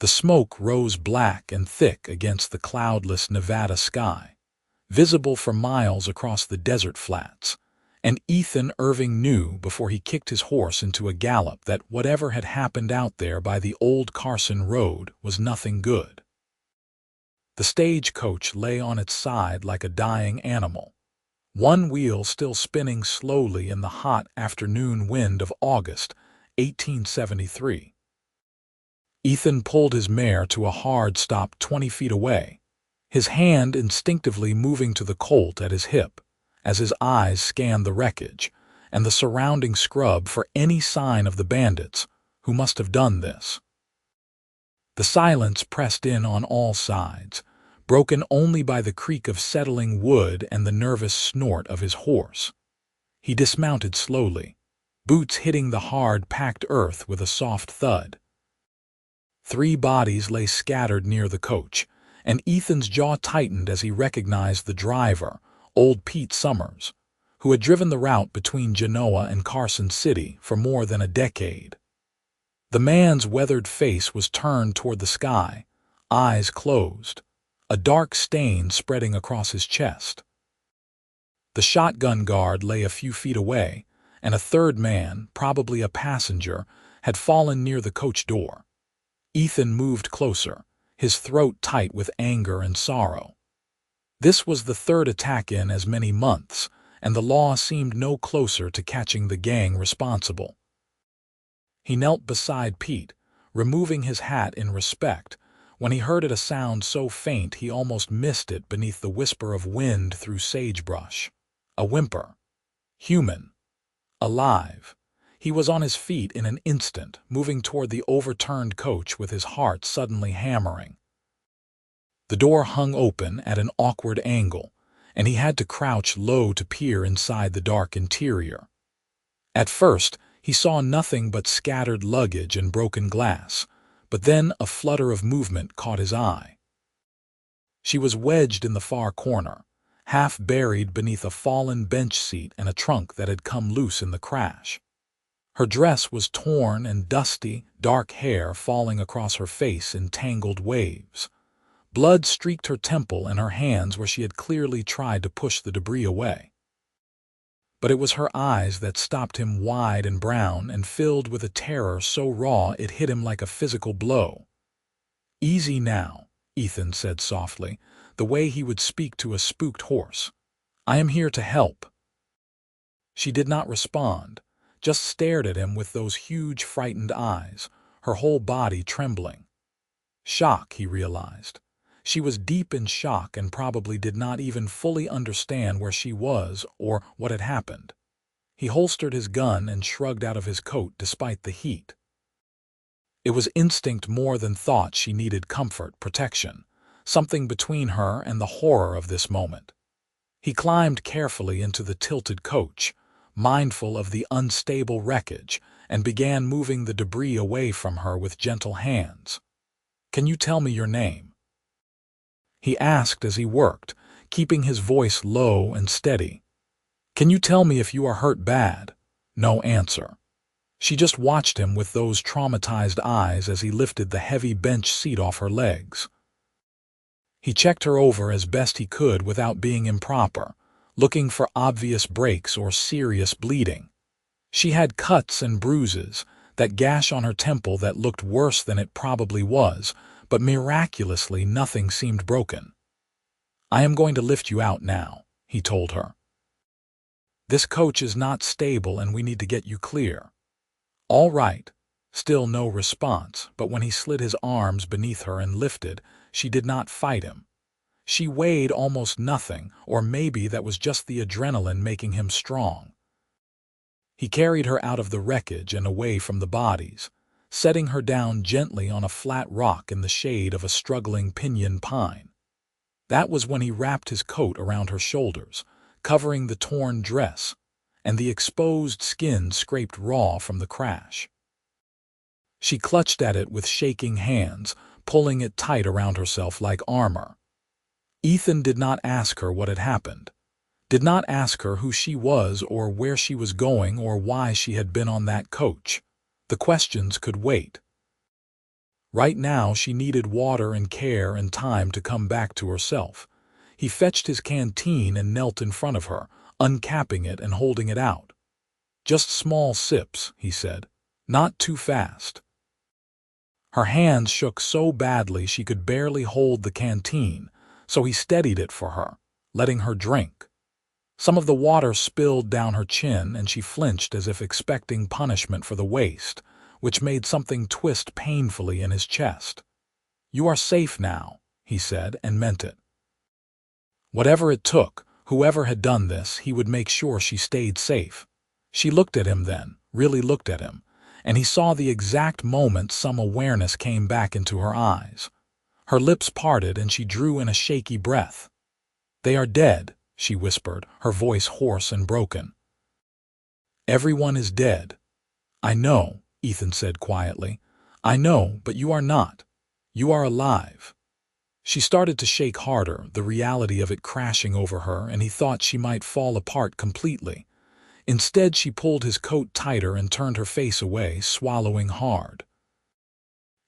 The smoke rose black and thick against the cloudless Nevada sky, visible for miles across the desert flats, and Irving knew before he kicked his horse into a gallop that whatever had happened out there by the old Carson Road was nothing good. The stagecoach lay on its side like a dying animal, one wheel still spinning slowly in the hot afternoon wind of August 1873. Ethan pulled his mare to a hard stop 20 feet away, his hand instinctively moving to the colt at his hip, as his eyes scanned the wreckage and the surrounding scrub for any sign of the bandits who must have done this. The silence pressed in on all sides, broken only by the creak of settling wood and the nervous snort of his horse. He dismounted slowly, boots hitting the hard, packed earth with a soft thud. 3 bodies lay scattered near the coach, and Ethan's jaw tightened as he recognized the driver, old Pete Summers, who had driven the route between Genoa and Carson City for more than a decade. The man's weathered face was turned toward the sky, eyes closed, a dark stain spreading across his chest. The shotgun guard lay a few feet away, and a third man, probably a passenger, had fallen near the coach door. Ethan moved closer, his throat tight with anger and sorrow. This was the third attack in as many months, and the law seemed no closer to catching the gang responsible. He knelt beside Pete, removing his hat in respect, when he heard it a sound so faint he almost missed it beneath the whisper of wind through sagebrush. A whimper. Human. Alive. He was on his feet in an instant, moving toward the overturned coach with his heart suddenly hammering. The door hung open at an awkward angle, and he had to crouch low to peer inside the dark interior. At first, he saw nothing but scattered luggage and broken glass, but then a flutter of movement caught his eye. She was wedged in the far corner, half buried beneath a fallen bench seat and a trunk that had come loose in the crash. Her dress was torn and dusty, dark hair falling across her face in tangled waves. Blood streaked her temple and her hands where she had clearly tried to push the debris away. But it was her eyes that stopped him, wide and brown and filled with a terror so raw it hit him like a physical blow. "Easy now," Ethan said softly, the way he would speak to a spooked horse. "I am here to help." She did not respond, just stared at him with those huge, frightened eyes, her whole body trembling. Shock, he realized. She was deep in shock and probably did not even fully understand where she was or what had happened. He holstered his gun and shrugged out of his coat despite the heat. It was instinct more than thought. She needed comfort, protection, something between her and the horror of this moment. He climbed carefully into the tilted coach, mindful of the unstable wreckage, and began moving the debris away from her with gentle hands. "Can you tell me your name?" he asked as he worked, keeping his voice low and steady. "Can you tell me if you are hurt bad?" No answer. She just watched him with those traumatized eyes as he lifted the heavy bench seat off her legs. He checked her over as best he could without being improper, looking for obvious breaks or serious bleeding. She had cuts and bruises, that gash on her temple that looked worse than it probably was, but miraculously nothing seemed broken. "I am going to lift you out now," he told her. "This coach is not stable and we need to get you clear." "All right." Still no response, but when he slid his arms beneath her and lifted, she did not fight him. She weighed almost nothing, or maybe that was just the adrenaline making him strong. He carried her out of the wreckage and away from the bodies, setting her down gently on a flat rock in the shade of a struggling pinyon pine. That was when he wrapped his coat around her shoulders, covering the torn dress, and the exposed skin scraped raw from the crash. She clutched at it with shaking hands, pulling it tight around herself like armor. Ethan did not ask her what had happened, did not ask her who she was or where she was going or why she had been on that coach. The questions could wait. Right now she needed water and care and time to come back to herself. He fetched his canteen and knelt in front of her, uncapping it and holding it out. "Just small sips," he said. "Not too fast." Her hands shook so badly she could barely hold the canteen, so he steadied it for her, letting her drink. Some of the water spilled down her chin and she flinched as if expecting punishment for the waste, which made something twist painfully in his chest. "You are safe now," he said, and meant it. Whatever it took, whoever had done this, he would make sure she stayed safe. She looked at him then, really looked at him, and he saw the exact moment some awareness came back into her eyes. Her lips parted and she drew in a shaky breath. "They are dead," she whispered, her voice hoarse and broken. "Everyone is dead." "I know," Ethan said quietly. "I know, but you are not. You are alive." She started to shake harder, the reality of it crashing over her, and he thought she might fall apart completely. Instead, she pulled his coat tighter and turned her face away, swallowing hard.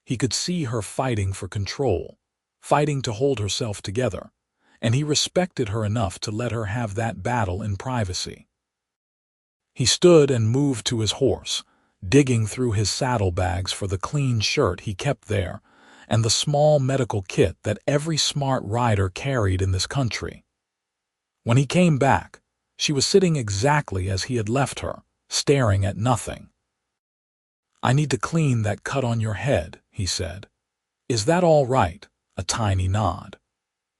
He could see her fighting for control, fighting to hold herself together, and he respected her enough to let her have that battle in privacy. He stood and moved to his horse, digging through his saddlebags for the clean shirt he kept there and the small medical kit that every smart rider carried in this country. When he came back, she was sitting exactly as he had left her, staring at nothing. "I need to clean that cut on your head," he said. "Is that all right?" A tiny nod.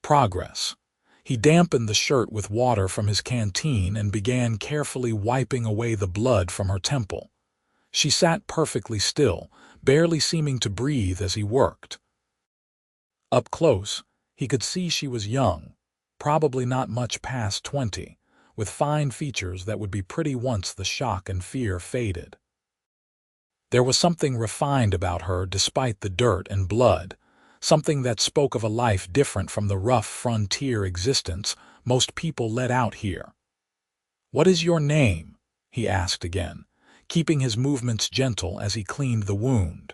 Progress. He dampened the shirt with water from his canteen and began carefully wiping away the blood from her temple. She sat perfectly still, barely seeming to breathe as he worked. Up close, he could see she was young, probably not much past 20, with fine features that would be pretty once the shock and fear faded. There was something refined about her despite the dirt and blood, something that spoke of a life different from the rough frontier existence most people led out here. "What is your name?" he asked again, keeping his movements gentle as he cleaned the wound.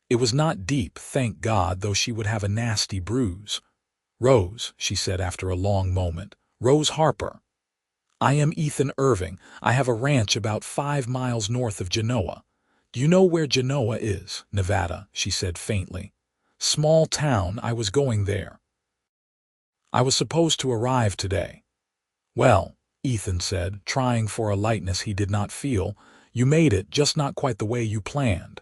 It was not deep, thank God, though she would have a nasty bruise. "Rose," she said after a long moment. "Rose Harper. I am Ethan Irving. I have a ranch about 5 miles north of Genoa. Do you know where Genoa is?" "Nevada," she said faintly. "Small town, I was going there. I was supposed to arrive today." "Well," Ethan said, trying for a lightness he did not feel, "you made it, just not quite the way you planned."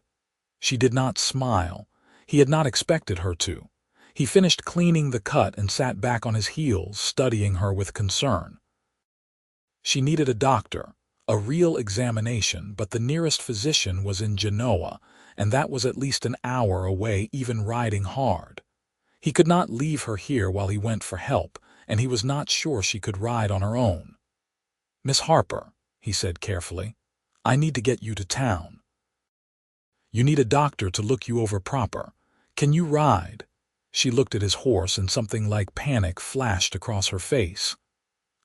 She did not smile. He had not expected her to. He finished cleaning the cut and sat back on his heels, studying her with concern. She needed a doctor, a real examination, but the nearest physician was in Genoa, and that was at least an hour away, even riding hard. He could not leave her here while he went for help, and he was not sure she could ride on her own. "Miss Harper," he said carefully, "I need to get you to town. You need a doctor to look you over proper. Can you ride?" She looked at his horse and something like panic flashed across her face.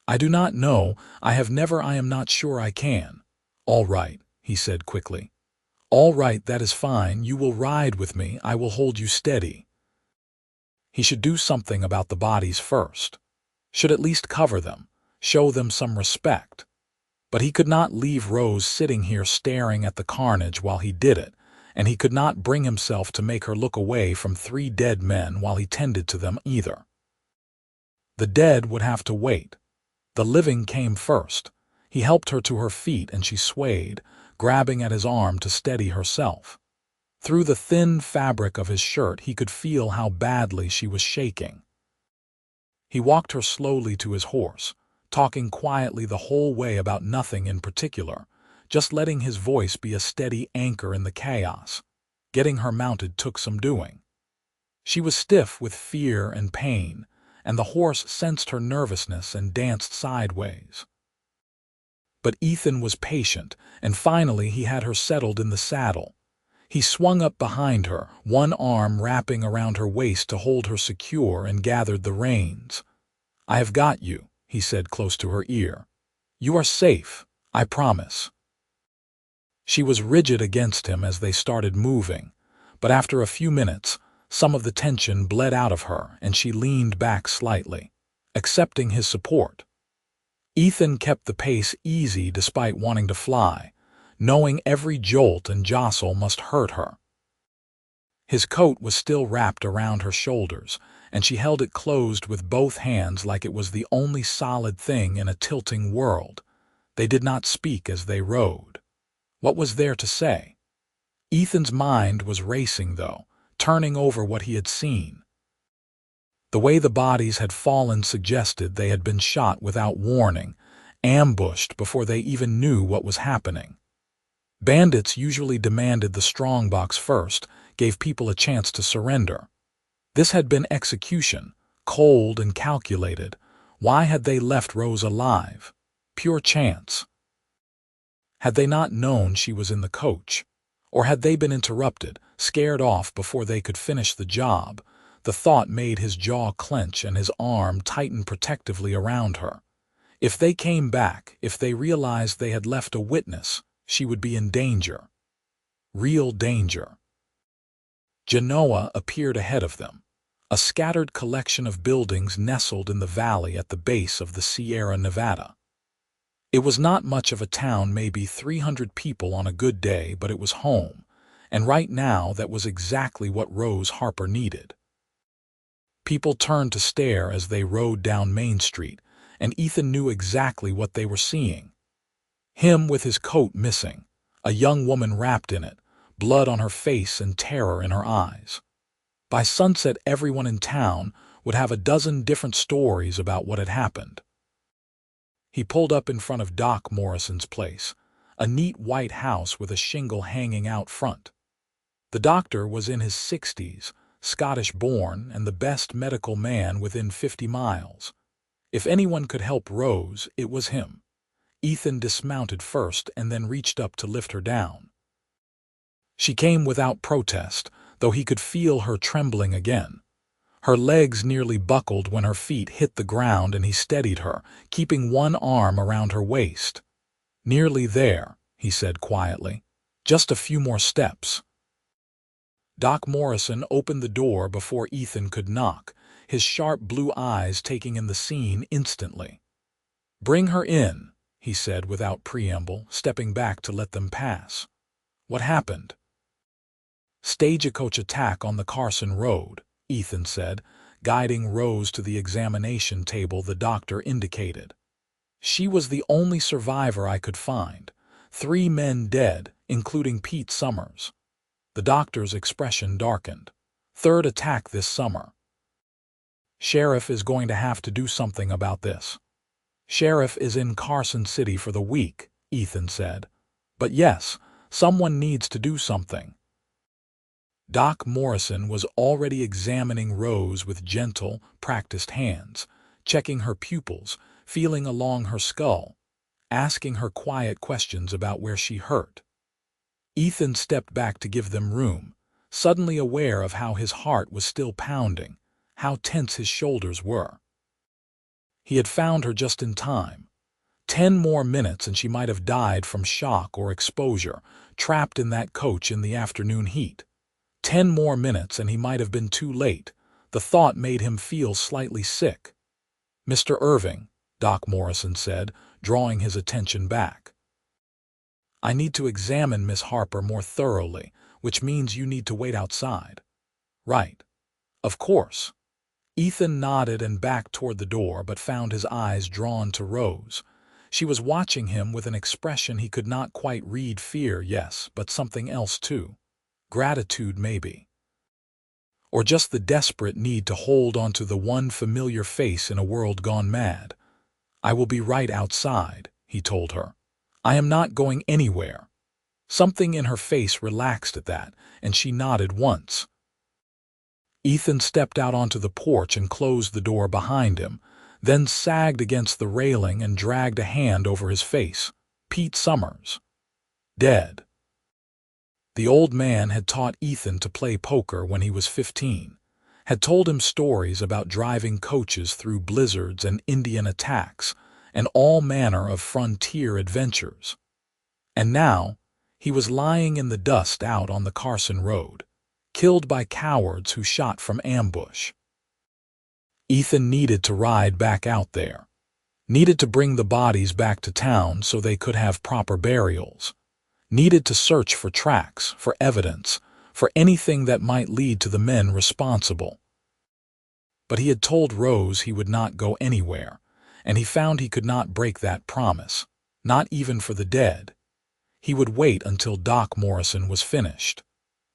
"I do not know. I have never. I am not sure I can." "All right," he said quickly. "All right, that is fine. You will ride with me. I will hold you steady." He should do something about the bodies first. Should at least cover them, show them some respect. But he could not leave Rose sitting here staring at the carnage while he did it, and he could not bring himself to make her look away from 3 dead men while he tended to them either. The dead would have to wait. The living came first. He helped her to her feet and she swayed, grabbing at his arm to steady herself. Through the thin fabric of his shirt he could feel how badly she was shaking. He walked her slowly to his horse, talking quietly the whole way about nothing in particular, just letting his voice be a steady anchor in the chaos. Getting her mounted took some doing. She was stiff with fear and pain, and the horse sensed her nervousness and danced sideways. But Ethan was patient, and finally he had her settled in the saddle. He swung up behind her, one arm wrapping around her waist to hold her secure, and gathered the reins. "I have got you," he said close to her ear. "You are safe, I promise." She was rigid against him as they started moving, but after a few minutes, some of the tension bled out of her and she leaned back slightly, accepting his support. Ethan kept the pace easy despite wanting to fly, knowing every jolt and jostle must hurt her. His coat was still wrapped around her shoulders, and she held it closed with both hands like it was the only solid thing in a tilting world. They did not speak as they rode. What was there to say? Ethan's mind was racing, though, turning over what he had seen. The way the bodies had fallen suggested they had been shot without warning, ambushed before they even knew what was happening. Bandits usually demanded the strongbox first, gave people a chance to surrender. This had been execution, cold and calculated. Why had they left Rose alive? Pure chance. Had they not known she was in the coach? Or had they been interrupted, scared off before they could finish the job? The thought made his jaw clench and his arm tighten protectively around her. If they came back, if they realized they had left a witness, she would be in danger. Real danger. Genoa appeared ahead of them, a scattered collection of buildings nestled in the valley at the base of the Sierra Nevada. It was not much of a town, maybe 300 people on a good day, but it was home, and right now that was exactly what Rose Harper needed. People turned to stare as they rode down Main Street, and Ethan knew exactly what they were seeing. Him with his coat missing, a young woman wrapped in it, blood on her face and terror in her eyes. By sunset, everyone in town would have a dozen different stories about what had happened. He pulled up in front of Doc Morrison's place, a neat white house with a shingle hanging out front. The doctor was in his 60s, Scottish-born, and the best medical man within 50 miles. If anyone could help Rose, it was him. Ethan dismounted first and then reached up to lift her down. She came without protest, though he could feel her trembling again. Her legs nearly buckled when her feet hit the ground and he steadied her, keeping one arm around her waist. "Nearly there," he said quietly. "Just a few more steps." Doc Morrison opened the door before Ethan could knock, his sharp blue eyes taking in the scene instantly. "Bring her in," he said without preamble, stepping back to let them pass. "What happened?" "Stagecoach attack on the Carson Road," Ethan said, guiding Rose to the examination table the doctor indicated. "She was the only survivor I could find. 3 men dead, including Pete Summers." The doctor's expression darkened. "Third attack this summer. Sheriff is going to have to do something about this." "Sheriff is in Carson City for the week," Ethan said. "But yes, someone needs to do something." Doc Morrison was already examining Rose with gentle, practiced hands, checking her pupils, feeling along her skull, asking her quiet questions about where she hurt. Ethan stepped back to give them room, suddenly aware of how his heart was still pounding, how tense his shoulders were. He had found her just in time. 10 more minutes and she might have died from shock or exposure, trapped in that coach in the afternoon heat. 10 more minutes and he might have been too late. The thought made him feel slightly sick. "Mr. Irving," Doc Morrison said, drawing his attention back. "I need to examine Miss Harper more thoroughly, which means you need to wait outside." "Right. Of course." Ethan nodded and backed toward the door, but found his eyes drawn to Rose. She was watching him with an expression he could not quite read. Fear, yes, but something else too. Gratitude, maybe. Or just the desperate need to hold onto the one familiar face in a world gone mad. "I will be right outside," he told her. "I am not going anywhere." Something in her face relaxed at that, and she nodded once. Ethan stepped out onto the porch and closed the door behind him, then sagged against the railing and dragged a hand over his face. Pete Summers. Dead. The old man had taught Ethan to play poker when he was 15, had told him stories about driving coaches through blizzards and Indian attacks, and all manner of frontier adventures. And now, he was lying in the dust out on the Carson Road, killed by cowards who shot from ambush. Ethan needed to ride back out there, needed to bring the bodies back to town so they could have proper burials, needed to search for tracks, for evidence, for anything that might lead to the men responsible. But he had told Rose he would not go anywhere, and he found he could not break that promise, not even for the dead. He would wait until Doc Morrison was finished.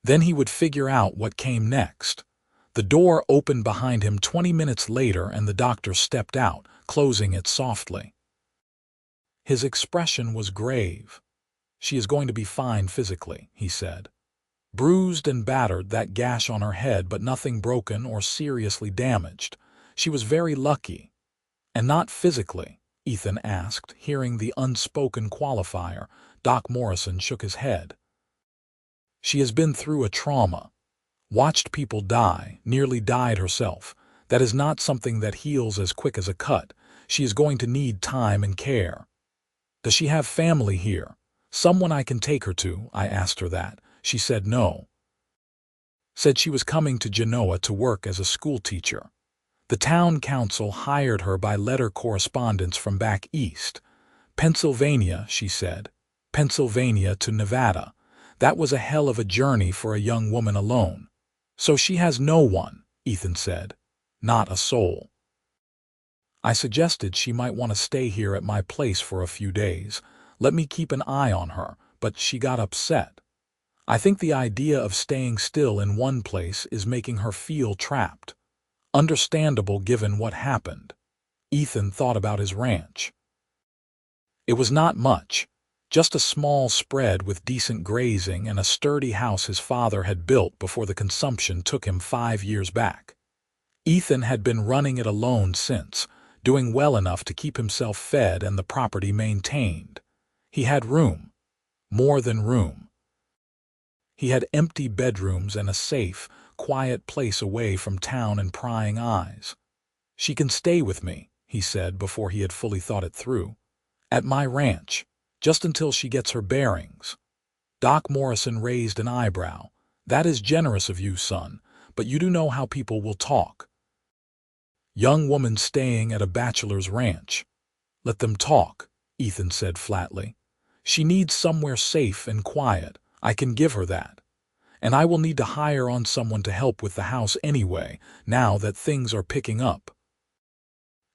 Then he would figure out what came next. The door opened behind him 20 minutes later and the doctor stepped out, closing it softly. His expression was grave. "She is going to be fine physically," he said. "Bruised and battered, that gash on her head, but nothing broken or seriously damaged. She was very lucky." "And not physically?" Ethan asked, hearing the unspoken qualifier. Doc Morrison shook his head. "She has been through a trauma. Watched people die, nearly died herself. That is not something that heals as quick as a cut. She is going to need time and care." "Does she have family here? Someone I can take her to?" I asked her that. She said no. Said she was coming to Genoa to work as a school teacher. The town council hired her by letter correspondence from back east. "Pennsylvania," she said. "Pennsylvania to Nevada. That was a hell of a journey for a young woman alone." "So she has no one," Ethan said. "Not a soul." I suggested she might want to stay here at my place for a few days. Let me keep an eye on her, but she got upset. I think the idea of staying still in one place is making her feel trapped. Understandable given what happened. Ethan thought about his ranch. It was not much, just a small spread with decent grazing and a sturdy house his father had built before the consumption took him 5 years back. Ethan had been running it alone since, doing well enough to keep himself fed and the property maintained. He had room. More than room. He had empty bedrooms and a safe, quiet place away from town and prying eyes. "She can stay with me," he said before he had fully thought it through. "At my ranch, just until she gets her bearings." Doc Morrison raised an eyebrow. "That is generous of you, son, but you do know how people will talk. Young woman staying at a bachelor's ranch." "Let them talk," Ethan said flatly. "She needs somewhere safe and quiet. I can give her that. And I will need to hire on someone to help with the house anyway, now that things are picking up."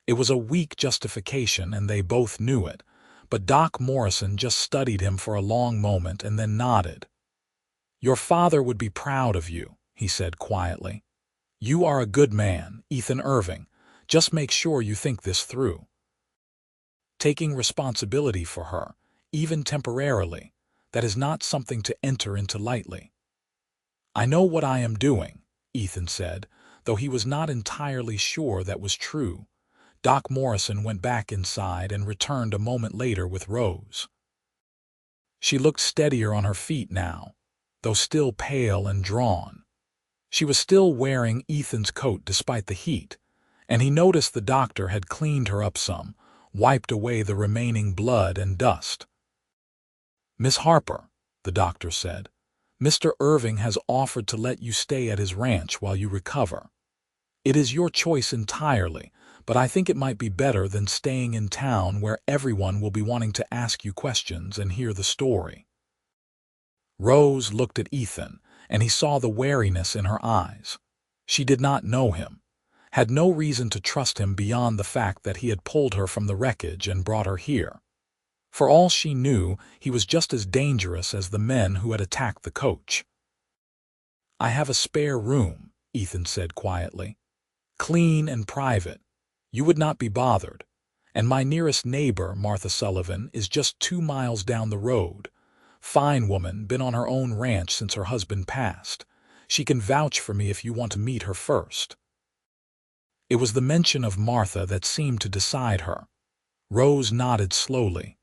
It was a weak justification and they both knew it, but Doc Morrison just studied him for a long moment and then nodded. "Your father would be proud of you," he said quietly. "You are a good man, Ethan Irving. Just make sure you think this through. Taking responsibility for her, even temporarily, that is not something to enter into lightly." "I know what I am doing," Ethan said, though he was not entirely sure that was true. Doc Morrison went back inside and returned a moment later with Rose. She looked steadier on her feet now, though still pale and drawn. She was still wearing Ethan's coat despite the heat, and he noticed the doctor had cleaned her up some, wiped away the remaining blood and dust. "Miss Harper," the doctor said, "Mr. Irving has offered to let you stay at his ranch while you recover. It is your choice entirely, but I think it might be better than staying in town where everyone will be wanting to ask you questions and hear the story." Rose looked at Ethan, and he saw the wariness in her eyes. She did not know him, had no reason to trust him beyond the fact that he had pulled her from the wreckage and brought her here. For all she knew, he was just as dangerous as the men who had attacked the coach. "I have a spare room," Ethan said quietly. "Clean and private. You would not be bothered. And my nearest neighbor, Martha Sullivan, is just 2 miles down the road. Fine woman, been on her own ranch since her husband passed. She can vouch for me if you want to meet her first." It was the mention of Martha that seemed to decide her. Rose nodded slowly.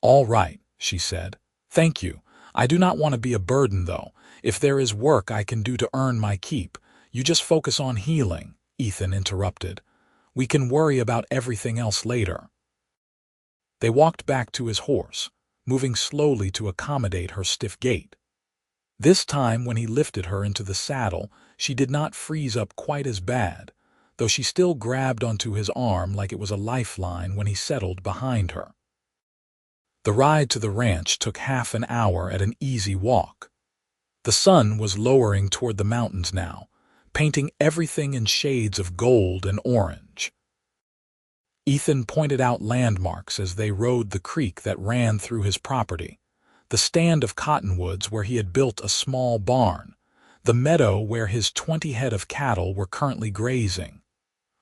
"All right," she said. "Thank you. I do not want to be a burden, though. If there is work I can do to earn my keep, you just focus on healing," Ethan interrupted. "We can worry about everything else later." They walked back to his horse, moving slowly to accommodate her stiff gait. This time, when he lifted her into the saddle, she did not freeze up quite as bad, though she still grabbed onto his arm like it was a lifeline when he settled behind her. The ride to the ranch took half an hour at an easy walk. The sun was lowering toward the mountains now, painting everything in shades of gold and orange. Ethan pointed out landmarks as they rode the creek that ran through his property, the stand of cottonwoods where he had built a small barn, the meadow where his 20 head of cattle were currently grazing.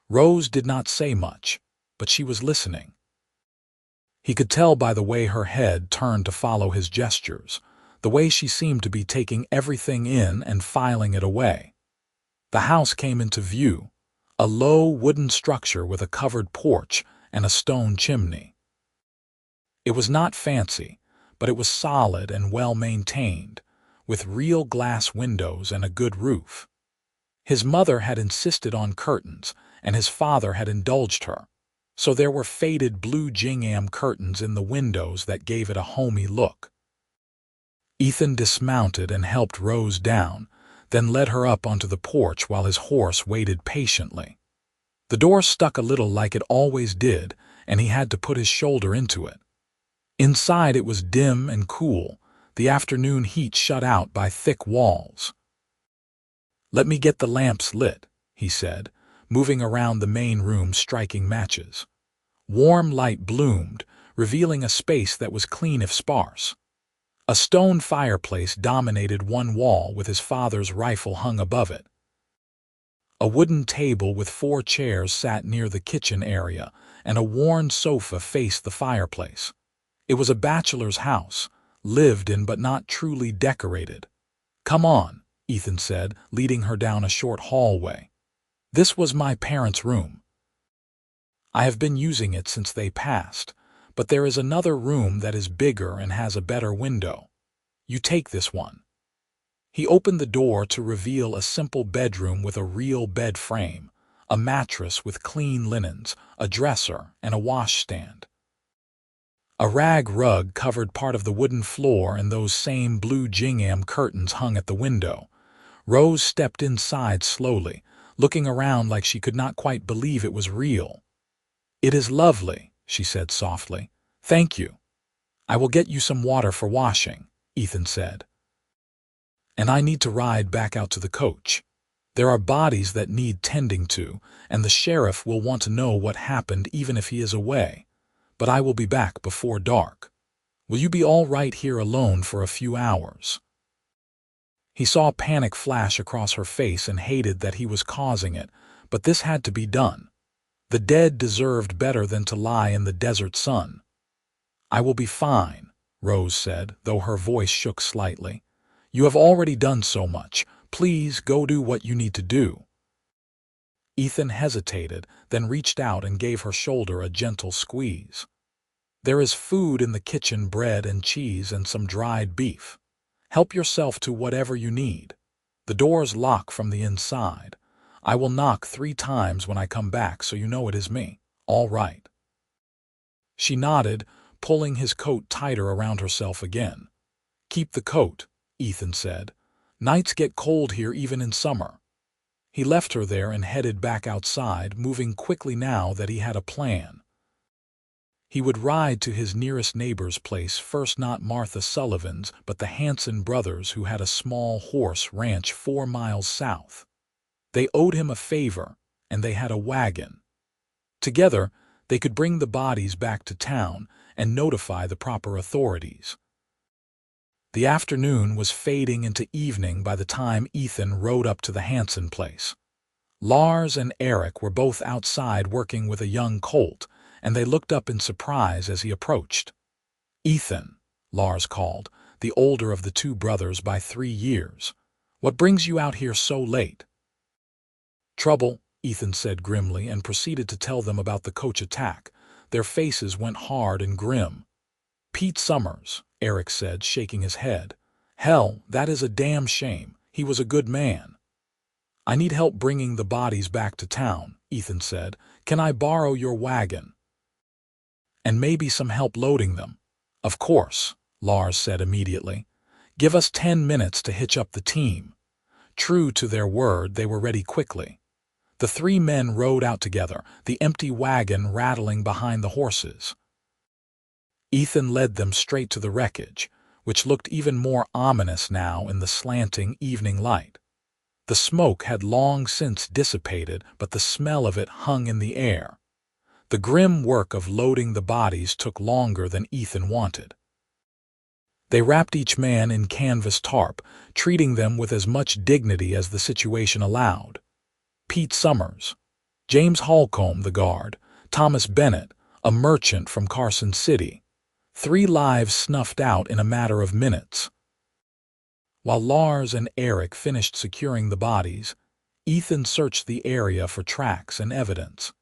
Rose did not say much, but she was listening. He could tell by the way her head turned to follow his gestures, the way she seemed to be taking everything in and filing it away. The house came into view, a low wooden structure with a covered porch and a stone chimney. It was not fancy, but it was solid and well-maintained, with real glass windows and a good roof. His mother had insisted on curtains, and his father had indulged her, so there were faded blue gingham curtains in the windows that gave it a homey look. Ethan dismounted and helped Rose down, then led her up onto the porch while his horse waited patiently. The door stuck a little like it always did, and he had to put his shoulder into it. Inside it was dim and cool, the afternoon heat shut out by thick walls. "Let me get the lamps lit," he said, moving around the main room striking matches. Warm light bloomed, revealing a space that was clean if sparse. A stone fireplace dominated one wall with his father's rifle hung above it. A wooden table with 4 chairs sat near the kitchen area, and a worn sofa faced the fireplace. It was a bachelor's house, lived in but not truly decorated. "Come on," Ethan said, leading her down a short hallway. "This was my parents' room. I have been using it since they passed, but there is another room that is bigger and has a better window. You take this one." He opened the door to reveal a simple bedroom with a real bed frame, a mattress with clean linens, a dresser, and a washstand. A rag rug covered part of the wooden floor, and those same blue gingham curtains hung at the window. Rose stepped inside slowly, looking around like she could not quite believe it was real. "It is lovely," she said softly. "Thank you." "I will get you some water for washing," Ethan said. "And I need to ride back out to the coach. There are bodies that need tending to, and the sheriff will want to know what happened even if he is away. But I will be back before dark. Will you be all right here alone for a few hours?" He saw panic flash across her face and hated that he was causing it, but this had to be done. The dead deserved better than to lie in the desert sun. "I will be fine," Rose said, though her voice shook slightly. "You have already done so much. Please go do what you need to do." Ethan hesitated, then reached out and gave her shoulder a gentle squeeze. "There is food in the kitchen, bread and cheese and some dried beef. Help yourself to whatever you need. The doors lock from the inside. I will knock 3 times when I come back so you know it is me. All right?" She nodded, pulling his coat tighter around herself again. "Keep the coat," Ethan said. "Nights get cold here even in summer." He left her there and headed back outside, moving quickly now that he had a plan. He would ride to his nearest neighbor's place first, not Martha Sullivan's, but the Hanson brothers, who had a small horse ranch 4 miles south. They owed him a favor, and they had a wagon. Together, they could bring the bodies back to town and notify the proper authorities. The afternoon was fading into evening by the time Ethan rode up to the Hanson place. Lars and Eric were both outside working with a young colt, and they looked up in surprise as he approached. "Ethan," Lars called, the older of the 2 brothers by 3 years. "What brings you out here so late?" "Trouble," Ethan said grimly, and proceeded to tell them about the coach attack. Their faces went hard and grim. "Pete Summers," Eric said, shaking his head. "Hell, that is a damn shame. He was a good man." "I need help bringing the bodies back to town," Ethan said. "Can I borrow your wagon?" "And maybe some help loading them." "Of course," Lars said immediately. Give us 10 minutes to hitch up the team." True to their word, they were ready quickly. The three men rode out together, the empty wagon rattling behind the horses. Ethan led them straight to the wreckage, which looked even more ominous now in the slanting evening light. The smoke had long since dissipated, but the smell of it hung in the air. The grim work of loading the bodies took longer than Ethan wanted. They wrapped each man in canvas tarp, treating them with as much dignity as the situation allowed. Pete Summers, James Holcomb, the guard, Thomas Bennett, a merchant from Carson City. 3 lives snuffed out in a matter of minutes. While Lars and Eric finished securing the bodies, Ethan searched the area for tracks and evidence.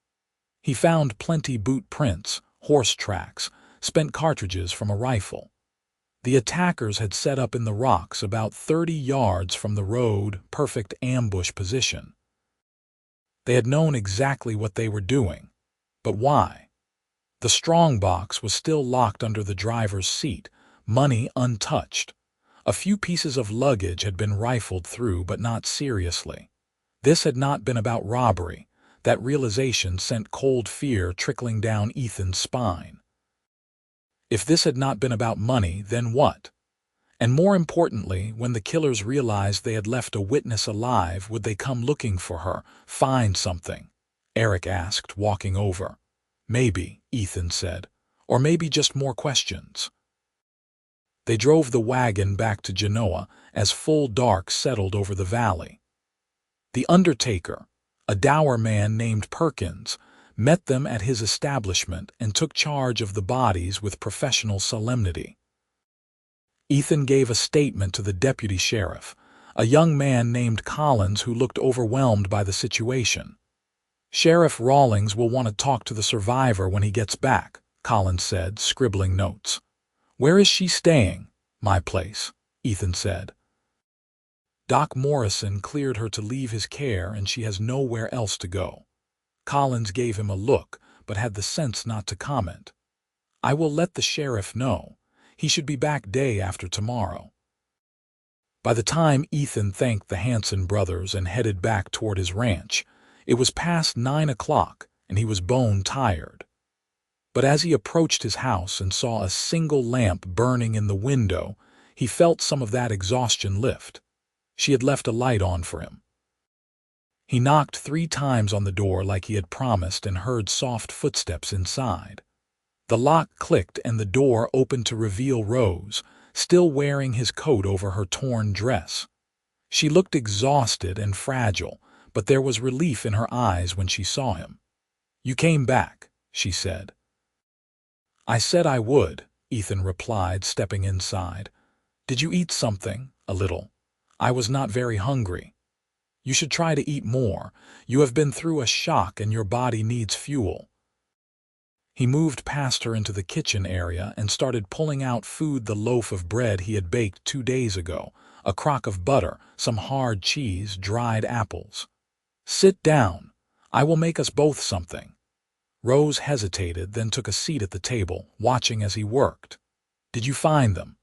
He found plenty boot prints, horse tracks, spent cartridges from a rifle. The attackers had set up in the rocks about 30 yards from the road, perfect ambush position. They had known exactly what they were doing. But why? The strongbox was still locked under the driver's seat, money untouched. A few pieces of luggage had been rifled through, but not seriously. This had not been about robbery. That realization sent cold fear trickling down Ethan's spine. If this had not been about money, then what? And more importantly, when the killers realized they had left a witness alive, would they come looking for her, find something? Eric asked, walking over. Maybe, Ethan said, or maybe just more questions. They drove the wagon back to Genoa as full dark settled over the valley. The undertaker, a dour man named Perkins, met them at his establishment and took charge of the bodies with professional solemnity. Ethan gave a statement to the deputy sheriff, a young man named Collins who looked overwhelmed by the situation. "Sheriff Rawlings will want to talk to the survivor when he gets back," Collins said, scribbling notes. "Where is she staying?" "My place," Ethan said. "Doc Morrison cleared her to leave his care and she has nowhere else to go." Collins gave him a look, but had the sense not to comment. "I will let the sheriff know. He should be back day after tomorrow." By the time Ethan thanked the Hanson brothers and headed back toward his ranch, it was past 9 o'clock and he was bone tired. But as he approached his house and saw a single lamp burning in the window, he felt some of that exhaustion lift. She had left a light on for him. He knocked 3 times on the door like he had promised and heard soft footsteps inside. The lock clicked and the door opened to reveal Rose, still wearing his coat over her torn dress. She looked exhausted and fragile, but there was relief in her eyes when she saw him. "You came back," she said. "I said I would," Ethan replied, stepping inside. "Did you eat something?" "A little. I was not very hungry." "You should try to eat more. You have been through a shock and your body needs fuel." He moved past her into the kitchen area and started pulling out food: the loaf of bread he had baked 2 days ago, a crock of butter, some hard cheese, dried apples. "Sit down. I will make us both something." Rose hesitated, then took a seat at the table, watching as he worked. "Did you find them?"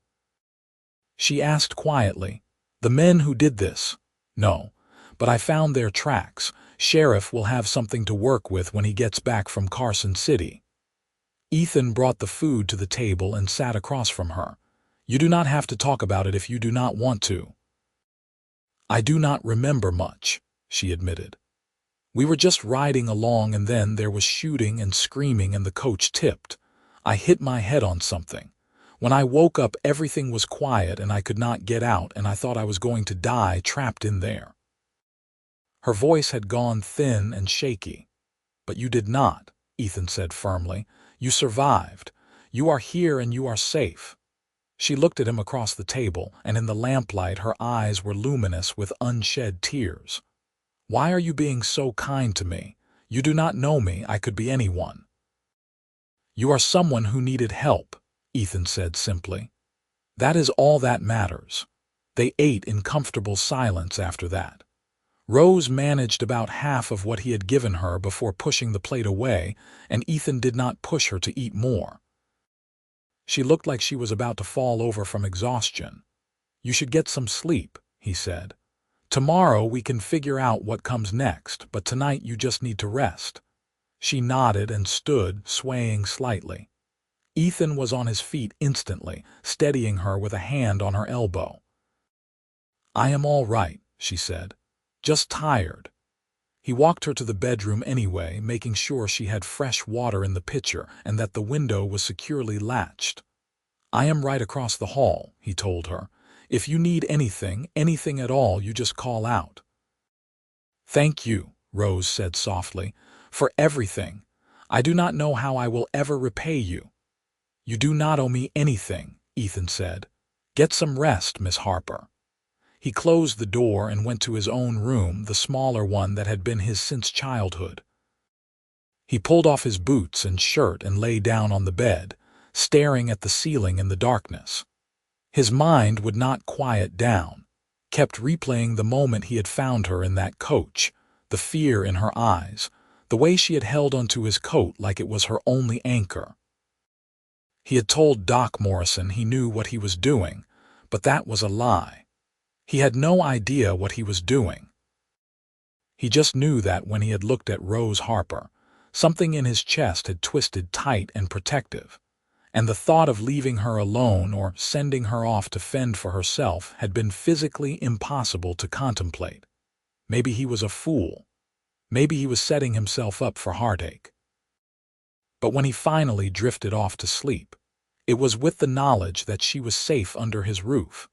she asked quietly. "The men who did this?" "No. But I found their tracks. Sheriff will have something to work with when he gets back from Carson City." Ethan brought the food to the table and sat across from her. "You do not have to talk about it if you do not want to." "I do not remember much," she admitted. "We were just riding along and then there was shooting and screaming and the coach tipped. I hit my head on something. When I woke up everything was quiet and I could not get out and I thought I was going to die trapped in there." Her voice had gone thin and shaky. "But you did not," Ethan said firmly. "You survived. You are here and you are safe." She looked at him across the table, and in the lamplight her eyes were luminous with unshed tears. "Why are you being so kind to me? You do not know me. I could be anyone." "You are someone who needed help," Ethan said simply. "That is all that matters." They ate in comfortable silence after that. Rose managed about half of what he had given her before pushing the plate away, and Ethan did not push her to eat more. She looked like she was about to fall over from exhaustion. You should get some sleep, he said. Tomorrow we can figure out what comes next, but tonight you just need to rest. She nodded and stood, swaying slightly. Ethan was on his feet instantly, steadying her with a hand on her elbow. I am all right, she said. Just tired. He walked her to the bedroom anyway, making sure she had fresh water in the pitcher and that the window was securely latched. I am right across the hall, he told her. If you need anything at all, you just call out. Thank you, Rose said softly, for everything. I do not know how I will ever repay you. You do not owe me anything, Ethan said. Get some rest, Miss Harper. He closed the door and went to his own room, the smaller one that had been his since childhood. He pulled off his boots and shirt and lay down on the bed, staring at the ceiling in the darkness. His mind would not quiet down, kept replaying the moment he had found her in that coach, the fear in her eyes, the way she had held onto his coat like it was her only anchor. He had told Doc Morrison he knew what he was doing, but that was a lie. He had no idea what he was doing. He just knew that when he had looked at Rose Harper, something in his chest had twisted tight and protective, and the thought of leaving her alone or sending her off to fend for herself had been physically impossible to contemplate. Maybe he was a fool. Maybe he was setting himself up for heartache. But when he finally drifted off to sleep, it was with the knowledge that she was safe under his roof,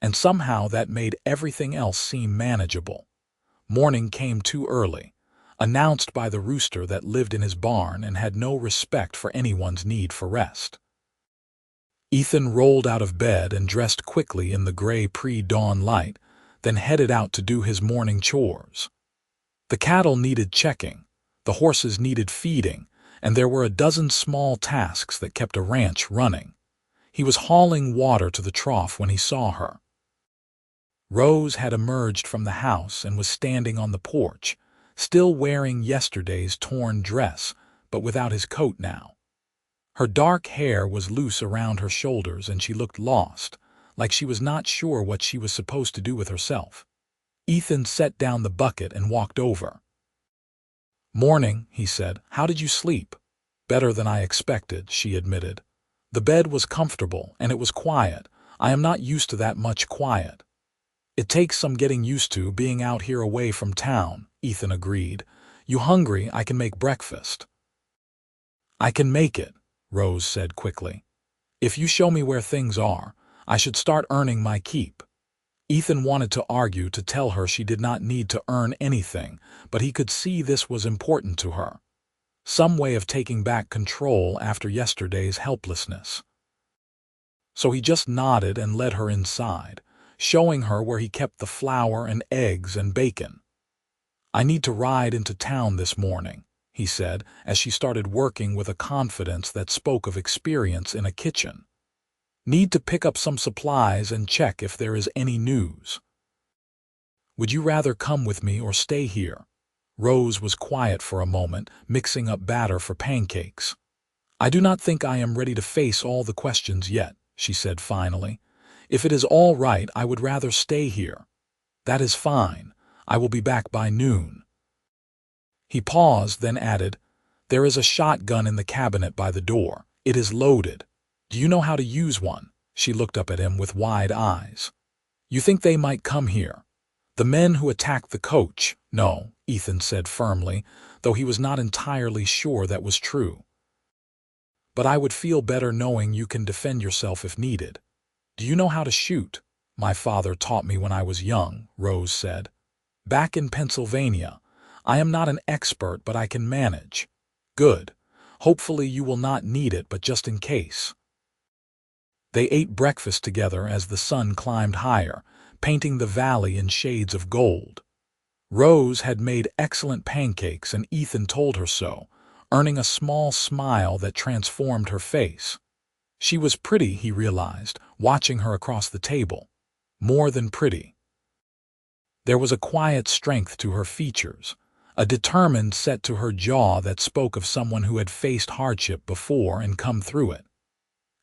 and somehow that made everything else seem manageable. Morning came too early, announced by the rooster that lived in his barn and had no respect for anyone's need for rest. Ethan rolled out of bed and dressed quickly in the gray pre-dawn light, then headed out to do his morning chores. The cattle needed checking, the horses needed feeding, and there were a dozen small tasks that kept a ranch running. He was hauling water to the trough when he saw her. Rose had emerged from the house and was standing on the porch, still wearing yesterday's torn dress, but without his coat now. Her dark hair was loose around her shoulders and she looked lost, like she was not sure what she was supposed to do with herself. Ethan set down the bucket and walked over. Morning, he said. How did you sleep? Better than I expected, she admitted. The bed was comfortable and it was quiet. I am not used to that much quiet. It takes some getting used to being out here away from town, Ethan agreed. You hungry? I can make breakfast. I can make it, Rose said quickly. If you show me where things are, I should start earning my keep. Ethan wanted to argue to tell her she did not need to earn anything, but he could see this was important to her. Some way of taking back control after yesterday's helplessness. So he just nodded and led her inside, showing her where he kept the flour and eggs and bacon. I need to ride into town this morning, he said, as she started working with a confidence that spoke of experience in a kitchen. Need to pick up some supplies and check if there is any news. Would you rather come with me or stay here? Rose was quiet for a moment, mixing up batter for pancakes. I do not think I am ready to face all the questions yet, she said finally. If it is all right, I would rather stay here. That is fine. I will be back by noon. He paused, then added, There is a shotgun in the cabinet by the door. It is loaded. Do you know how to use one? She looked up at him with wide eyes. You think they might come here? The men who attacked the coach? No, Ethan said firmly, though he was not entirely sure that was true. But I would feel better knowing you can defend yourself if needed. Do you know how to shoot? My father taught me when I was young, Rose said. Back in Pennsylvania. I am not an expert, but I can manage. Good. Hopefully you will not need it, but just in case. They ate breakfast together as the sun climbed higher, painting the valley in shades of gold. Rose had made excellent pancakes, and Ethan told her so, earning a small smile that transformed her face. She was pretty, he realized, watching her across the table. More than pretty. There was a quiet strength to her features, a determined set to her jaw that spoke of someone who had faced hardship before and come through it.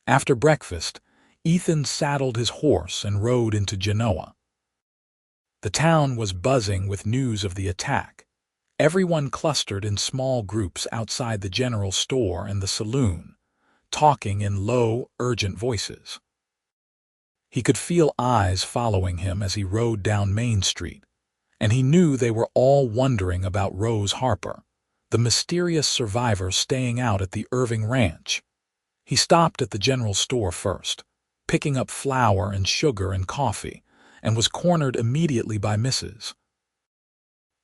After breakfast, Ethan saddled his horse and rode into Genoa. The town was buzzing with news of the attack. Everyone clustered in small groups outside the general store and the saloon, talking in low, urgent voices. He could feel eyes following him as he rode down Main Street, and he knew they were all wondering about Rose Harper, the mysterious survivor staying out at the Irving ranch. He stopped at the general store first, picking up flour and sugar and coffee, and was cornered immediately by Mrs.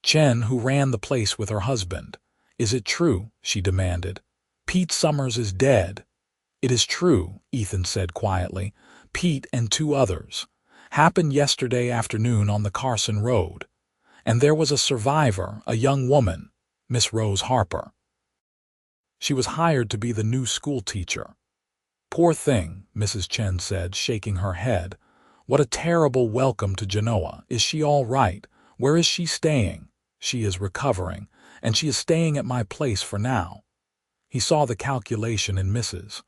Chen, who ran the place with her husband. "Is it true?" she demanded. "Pete Summers is dead." "It is true," Ethan said quietly. "Pete and 2 others. Happened yesterday afternoon on the Carson Road. And there was a survivor, a young woman, Miss Rose Harper. She was hired to be the new school teacher." "Poor thing," Mrs. Chen said, shaking her head. "What a terrible welcome to Genoa. Is she all right? Where is she staying?" "She is recovering, and she is staying at my place for now." He saw the calculation in Mrs.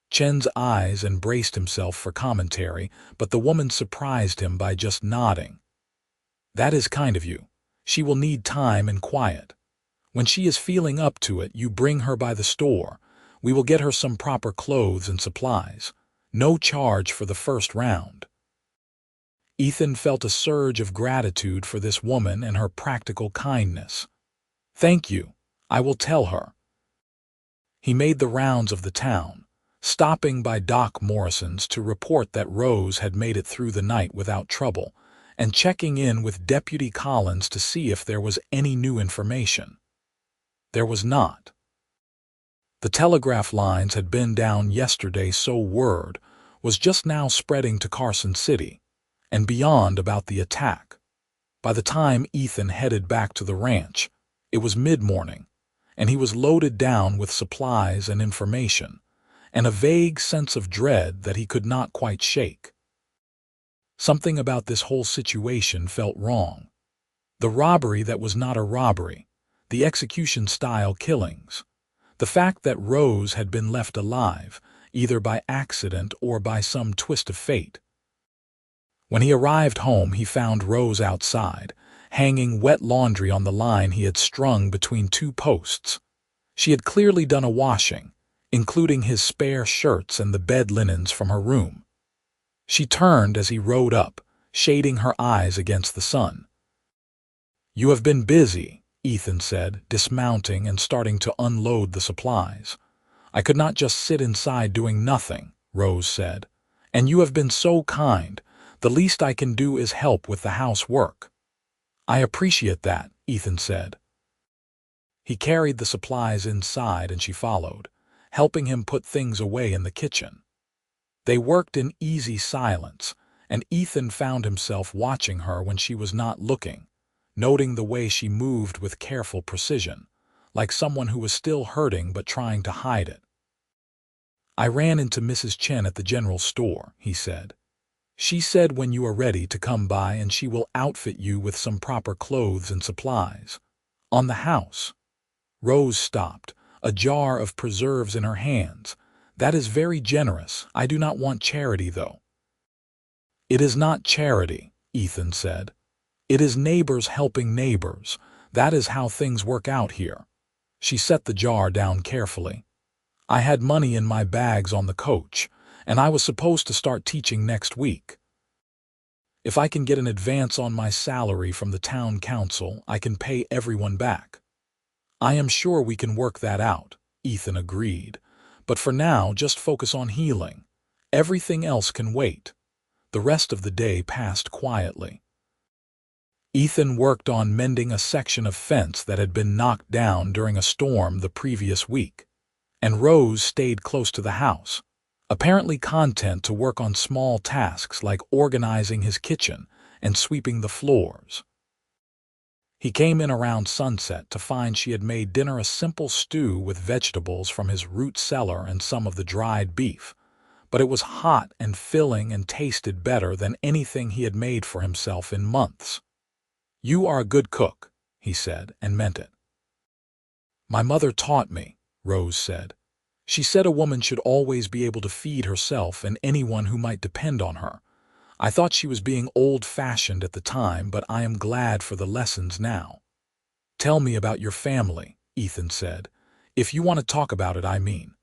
Chen's eyes and braced himself for commentary, but the woman surprised him by just nodding. "That is kind of you. She will need time and quiet. When she is feeling up to it, you bring her by the store. We will get her some proper clothes and supplies. No charge for the first round." Ethan felt a surge of gratitude for this woman and her practical kindness. "Thank you. I will tell her." He made the rounds of the town, stopping by Doc Morrison's to report that Rose had made it through the night without trouble, and checking in with Deputy Collins to see if there was any new information. There was not. The telegraph lines had been down yesterday, so word was just now spreading to Carson City and beyond about the attack. By the time Ethan headed back to the ranch, it was mid-morning, and he was loaded down with supplies and information, and a vague sense of dread that he could not quite shake. Something about this whole situation felt wrong. The robbery that was not a robbery, the execution-style killings, the fact that Rose had been left alive, either by accident or by some twist of fate. When he arrived home, he found Rose outside, hanging wet laundry on the line he had strung between 2 posts. She had clearly done a washing, including his spare shirts and the bed linens from her room. She turned as he rode up, shading her eyes against the sun. "You have been busy," Ethan said, dismounting and starting to unload the supplies. "I could not just sit inside doing nothing," Rose said. "And you have been so kind. The least I can do is help with the housework." "I appreciate that," Ethan said. He carried the supplies inside and she followed, helping him put things away in the kitchen. They worked in easy silence, and Ethan found himself watching her when she was not looking, noting the way she moved with careful precision, like someone who was still hurting but trying to hide it. "I ran into Mrs. Chen at the general store," he said. "She said when you are ready to come by and she will outfit you with some proper clothes and supplies. On the house." Rose stopped, a jar of preserves in her hands. "That is very generous. I do not want charity, though." "It is not charity," Ethan said. "It is neighbors helping neighbors. That is how things work out here." She set the jar down carefully. "I had money in my bags on the coach, and I was supposed to start teaching next week. If I can get an advance on my salary from the town council, I can pay everyone back." "I am sure we can work that out," Ethan agreed. "But for now, just focus on healing. Everything else can wait." The rest of the day passed quietly. Ethan worked on mending a section of fence that had been knocked down during a storm the previous week, and Rose stayed close to the house, apparently content to work on small tasks like organizing his kitchen and sweeping the floors. He came in around sunset to find she had made dinner a simple stew with vegetables from his root cellar and some of the dried beef, but it was hot and filling and tasted better than anything he had made for himself in months. "You are a good cook," he said, and meant it. "My mother taught me," Rose said. She said a woman should always be able to feed herself and anyone who might depend on her. I thought she was being old-fashioned at the time, but I am glad for the lessons now. Tell me about your family, Ethan said. If you want to talk about it, I mean.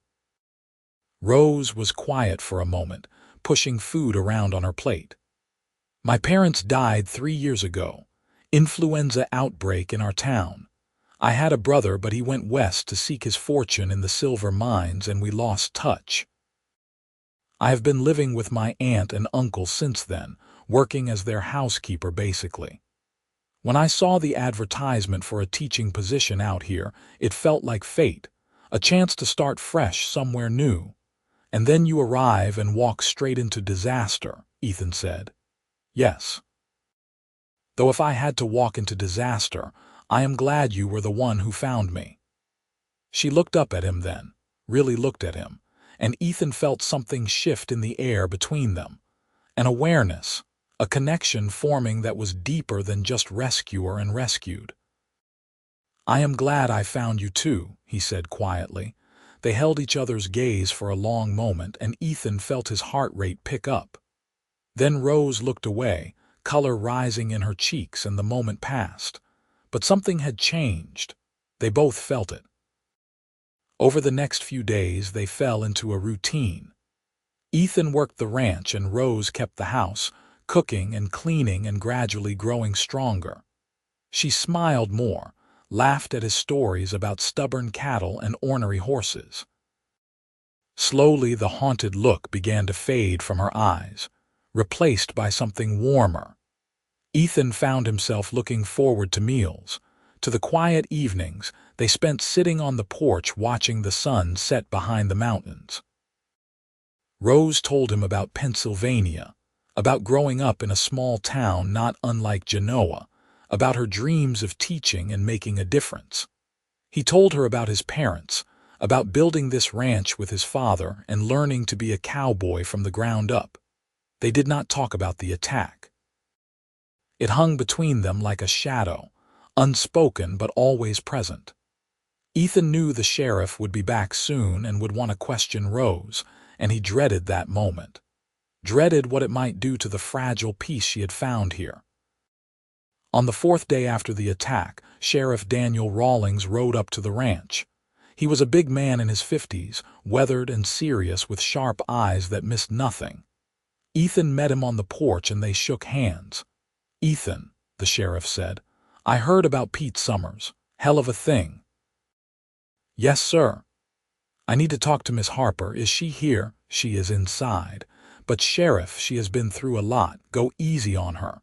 Rose was quiet for a moment, pushing food around on her plate. My parents died 3 years ago. Influenza outbreak in our town. I had a brother, but he went west to seek his fortune in the silver mines, and we lost touch. I have been living with my aunt and uncle since then, working as their housekeeper basically. When I saw the advertisement for a teaching position out here, it felt like fate, a chance to start fresh somewhere new. And then you arrive and walk straight into disaster, Ethan said. Yes. Though if I had to walk into disaster, I am glad you were the one who found me. She looked up at him then, really looked at him, and Ethan felt something shift in the air between them. An awareness, a connection forming that was deeper than just rescuer and rescued. I am glad I found you too, he said quietly. They held each other's gaze for a long moment, and Ethan felt his heart rate pick up. Then Rose looked away, color rising in her cheeks, and the moment passed. But something had changed. They both felt it. Over the next few days, they fell into a routine. Ethan worked the ranch and Rose kept the house, cooking and cleaning and gradually growing stronger. She smiled more, laughed at his stories about stubborn cattle and ornery horses. Slowly, the haunted look began to fade from her eyes, replaced by something warmer. Ethan found himself looking forward to meals, to the quiet evenings they spent sitting on the porch watching the sun set behind the mountains. Rose told him about Pennsylvania, about growing up in a small town not unlike Genoa, about her dreams of teaching and making a difference. He told her about his parents, about building this ranch with his father and learning to be a cowboy from the ground up. They did not talk about the attack. It hung between them like a shadow, unspoken but always present. Ethan knew the sheriff would be back soon and would want to question Rose, and he dreaded that moment. Dreaded what it might do to the fragile peace she had found here. On the 4th day after the attack, Sheriff Daniel Rawlings rode up to the ranch. He was a big man in his 50s, weathered and serious with sharp eyes that missed nothing. Ethan met him on the porch and they shook hands. "Ethan," the sheriff said, "I heard about Pete Summers. Hell of a thing." "Yes, sir." "I need to talk to Miss Harper. Is she here?" "She is inside. But Sheriff, she has been through a lot. Go easy on her."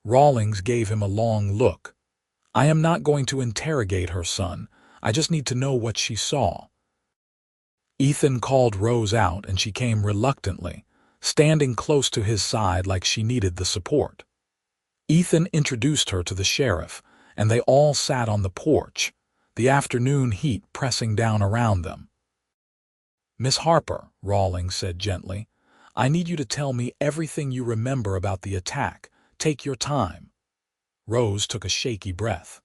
Rawlings gave him a long look. "I am not going to interrogate her, son. I just need to know what she saw." Ethan called Rose out and she came reluctantly, standing close to his side like she needed the support. Ethan introduced her to the sheriff, and they all sat on the porch, the afternoon heat pressing down around them. "Miss Harper," Rawlings said gently, "I need you to tell me everything you remember about the attack. Take your time." Rose took a shaky breath.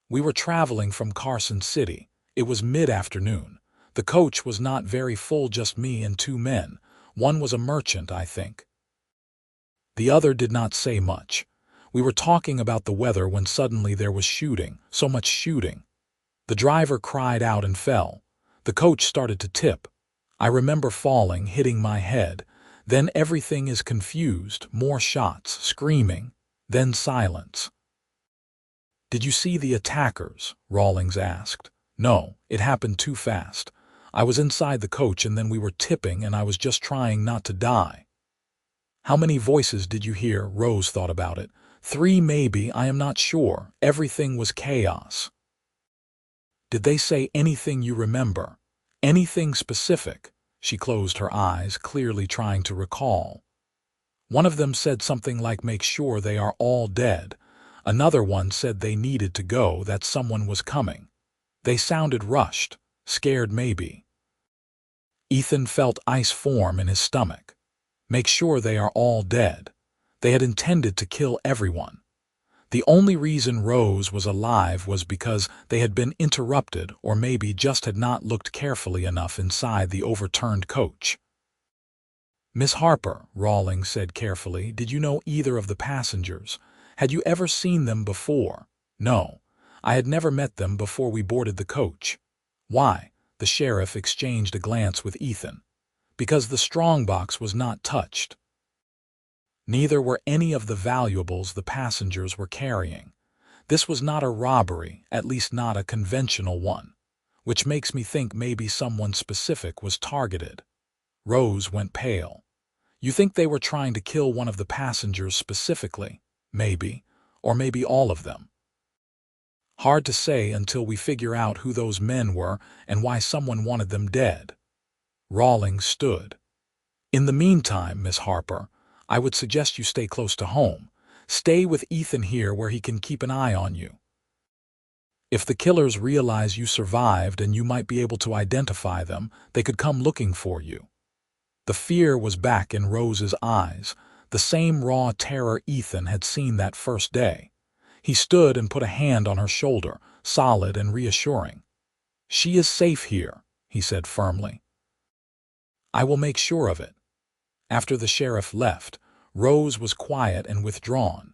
"We were traveling from Carson City. It was mid-afternoon. The coach was not very full, just me and 2 men. One was a merchant, I think. The other did not say much. We were talking about the weather when suddenly there was shooting, so much shooting. The driver cried out and fell. The coach started to tip. I remember falling, hitting my head. Then everything is confused, more shots, screaming, then silence." "Did you see the attackers?" Rawlings asked. "No, it happened too fast. I was inside the coach and then we were tipping and I was just trying not to die." "How many voices did you hear?" Rose thought about it. 3 maybe, I am not sure. Everything was chaos." "Did they say anything you remember? Anything specific?" She closed her eyes, clearly trying to recall. "One of them said something like, 'Make sure they are all dead.' Another one said they needed to go, that someone was coming. They sounded rushed, scared maybe." Ethan felt ice form in his stomach. Make sure they are all dead. They had intended to kill everyone. The only reason Rose was alive was because they had been interrupted or maybe just had not looked carefully enough inside the overturned coach. "Miss Harper," Rawlings said carefully, "did you know either of the passengers? Had you ever seen them before?" "No. I had never met them before we boarded the coach." "Why?" The sheriff exchanged a glance with Ethan. "Because the strongbox was not touched. Neither were any of the valuables the passengers were carrying. This was not a robbery, at least not a conventional one, which makes me think maybe someone specific was targeted." Rose went pale. "You think they were trying to kill one of the passengers specifically? Maybe. Or maybe all of them. Hard to say until we figure out who those men were and why someone wanted them dead." Rawlings stood. "In the meantime, Miss Harper, I would suggest you stay close to home. Stay with Ethan here where he can keep an eye on you. If the killers realize you survived and you might be able to identify them, they could come looking for you." The fear was back in Rose's eyes, the same raw terror Ethan had seen that first day. He stood and put a hand on her shoulder, solid and reassuring. "She is safe here," he said firmly. "I will make sure of it." After the sheriff left, Rose was quiet and withdrawn.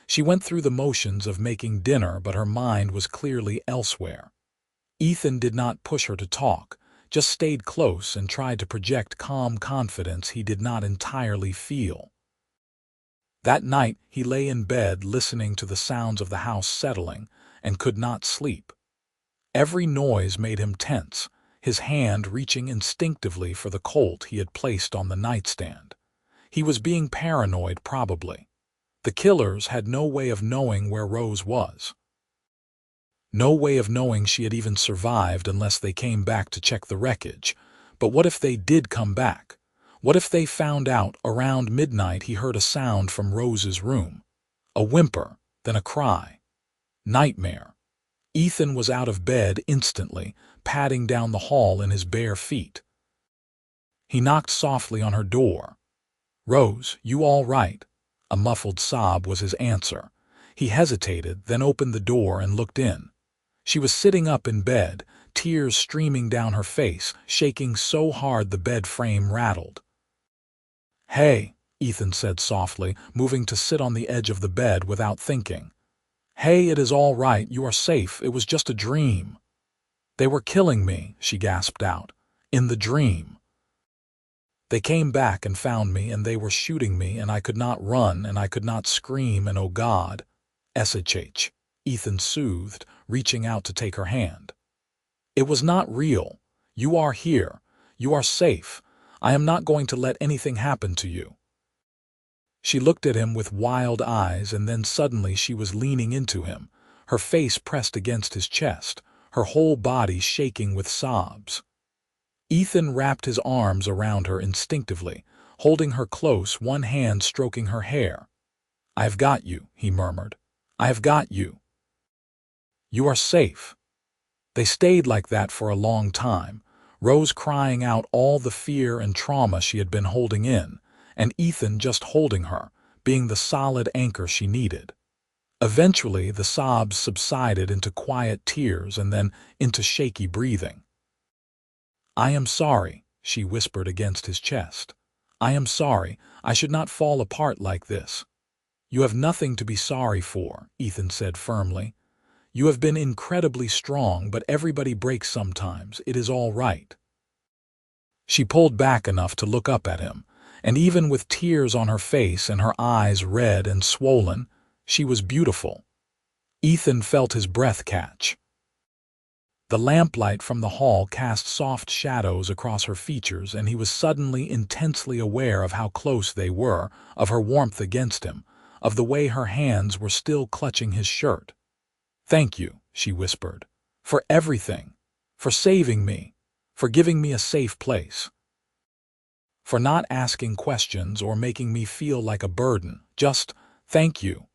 She went through the motions of making dinner, but her mind was clearly elsewhere. Ethan did not push her to talk, just stayed close and tried to project calm confidence he did not entirely feel. That night he lay in bed listening to the sounds of the house settling and could not sleep. Every noise made him tense, his hand reaching instinctively for the Colt he had placed on the nightstand. He was being paranoid, probably. The killers had no way of knowing where Rose was. No way of knowing she had even survived unless they came back to check the wreckage. But what if they did come back? What if they found out around midnight he heard a sound from Rose's room? A whimper, then a cry. Nightmare. Ethan was out of bed instantly, padding down the hall in his bare feet. He knocked softly on her door. "Rose, you all right?" A muffled sob was his answer. He hesitated, then opened the door and looked in. She was sitting up in bed, tears streaming down her face, shaking so hard the bed frame rattled. "Hey," Ethan said softly, moving to sit on the edge of the bed without thinking. "Hey, it is all right, you are safe, it was just a dream." "They were killing me," she gasped out. "In the dream. They came back and found me, and they were shooting me, and I could not run, and I could not scream, and oh God." "SHH," Ethan soothed, reaching out to take her hand. "It was not real. You are here. You are safe. I am not going to let anything happen to you." She looked at him with wild eyes, and then suddenly she was leaning into him, her face pressed against his chest, her whole body shaking with sobs. Ethan wrapped his arms around her instinctively, holding her close, one hand stroking her hair. "I have got you," he murmured. "I have got you. You are safe." They stayed like that for a long time, Rose crying out all the fear and trauma she had been holding in, and Ethan just holding her, being the solid anchor she needed. Eventually, the sobs subsided into quiet tears and then into shaky breathing. "I am sorry," she whispered against his chest. "I am sorry. I should not fall apart like this." "You have nothing to be sorry for," Ethan said firmly. "You have been incredibly strong, but everybody breaks sometimes. It is all right." She pulled back enough to look up at him, and even with tears on her face and her eyes red and swollen, she was beautiful. Ethan felt his breath catch. The lamplight from the hall cast soft shadows across her features, and he was suddenly intensely aware of how close they were, of her warmth against him, of the way her hands were still clutching his shirt. "Thank you," she whispered, "for everything, for saving me, for giving me a safe place, for not asking questions or making me feel like a burden. Just thank you."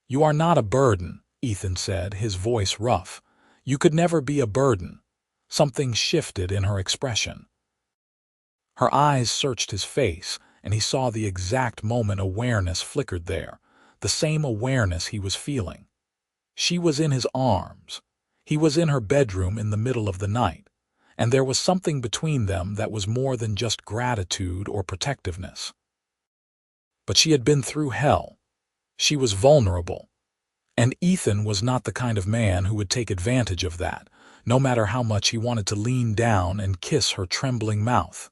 "You are not a burden," Ethan said, his voice rough. "You could never be a burden." Something shifted in her expression. Her eyes searched his face, and he saw the exact moment awareness flickered there, the same awareness he was feeling. She was in his arms. He was in her bedroom in the middle of the night, and there was something between them that was more than just gratitude or protectiveness. But she had been through hell. She was vulnerable. And Ethan was not the kind of man who would take advantage of that, no matter how much he wanted to lean down and kiss her trembling mouth.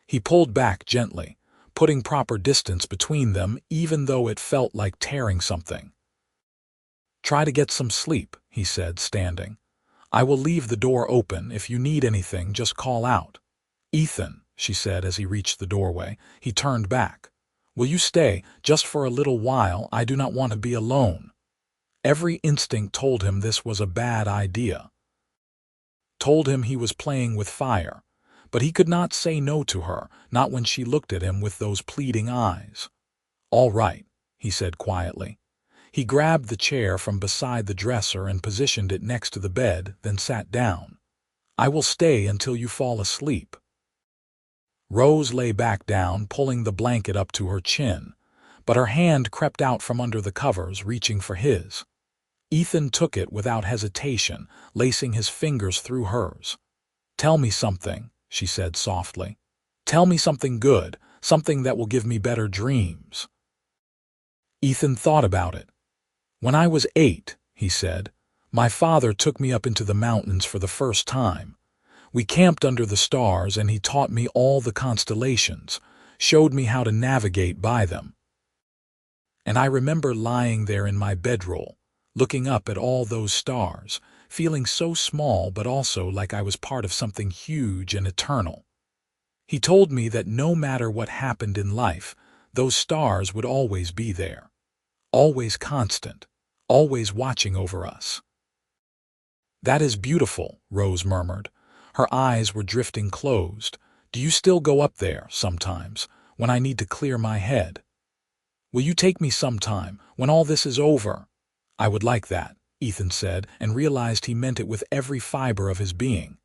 He pulled back gently, putting proper distance between them even though it felt like tearing something. "Try to get some sleep," he said, standing. "I will leave the door open. If you need anything, just call out." "Ethan," she said as he reached the doorway. He turned back. "Will you stay, just for a little while? I do not want to be alone." Every instinct told him this was a bad idea. Told him he was playing with fire, but he could not say no to her, not when she looked at him with those pleading eyes. "All right," he said quietly. He grabbed the chair from beside the dresser and positioned it next to the bed, then sat down. "I will stay until you fall asleep." Rose lay back down, pulling the blanket up to her chin, but her hand crept out from under the covers, reaching for his. Ethan took it without hesitation, lacing his fingers through hers. "Tell me something," she said softly. "Tell me something good, something that will give me better dreams." Ethan thought about it. "When I was 8, he said, "my father took me up into the mountains for the first time. We camped under the stars and he taught me all the constellations, showed me how to navigate by them. And I remember lying there in my bedroll, looking up at all those stars, feeling so small but also like I was part of something huge and eternal. He told me that no matter what happened in life, those stars would always be there. Always constant, always watching over us." "That is beautiful," Rose murmured. Her eyes were drifting closed. "Do you still go up there, sometimes, when I need to clear my head? Will you take me sometime, when all this is over?" "I would like that," Ethan said, and realized he meant it with every fiber of his being.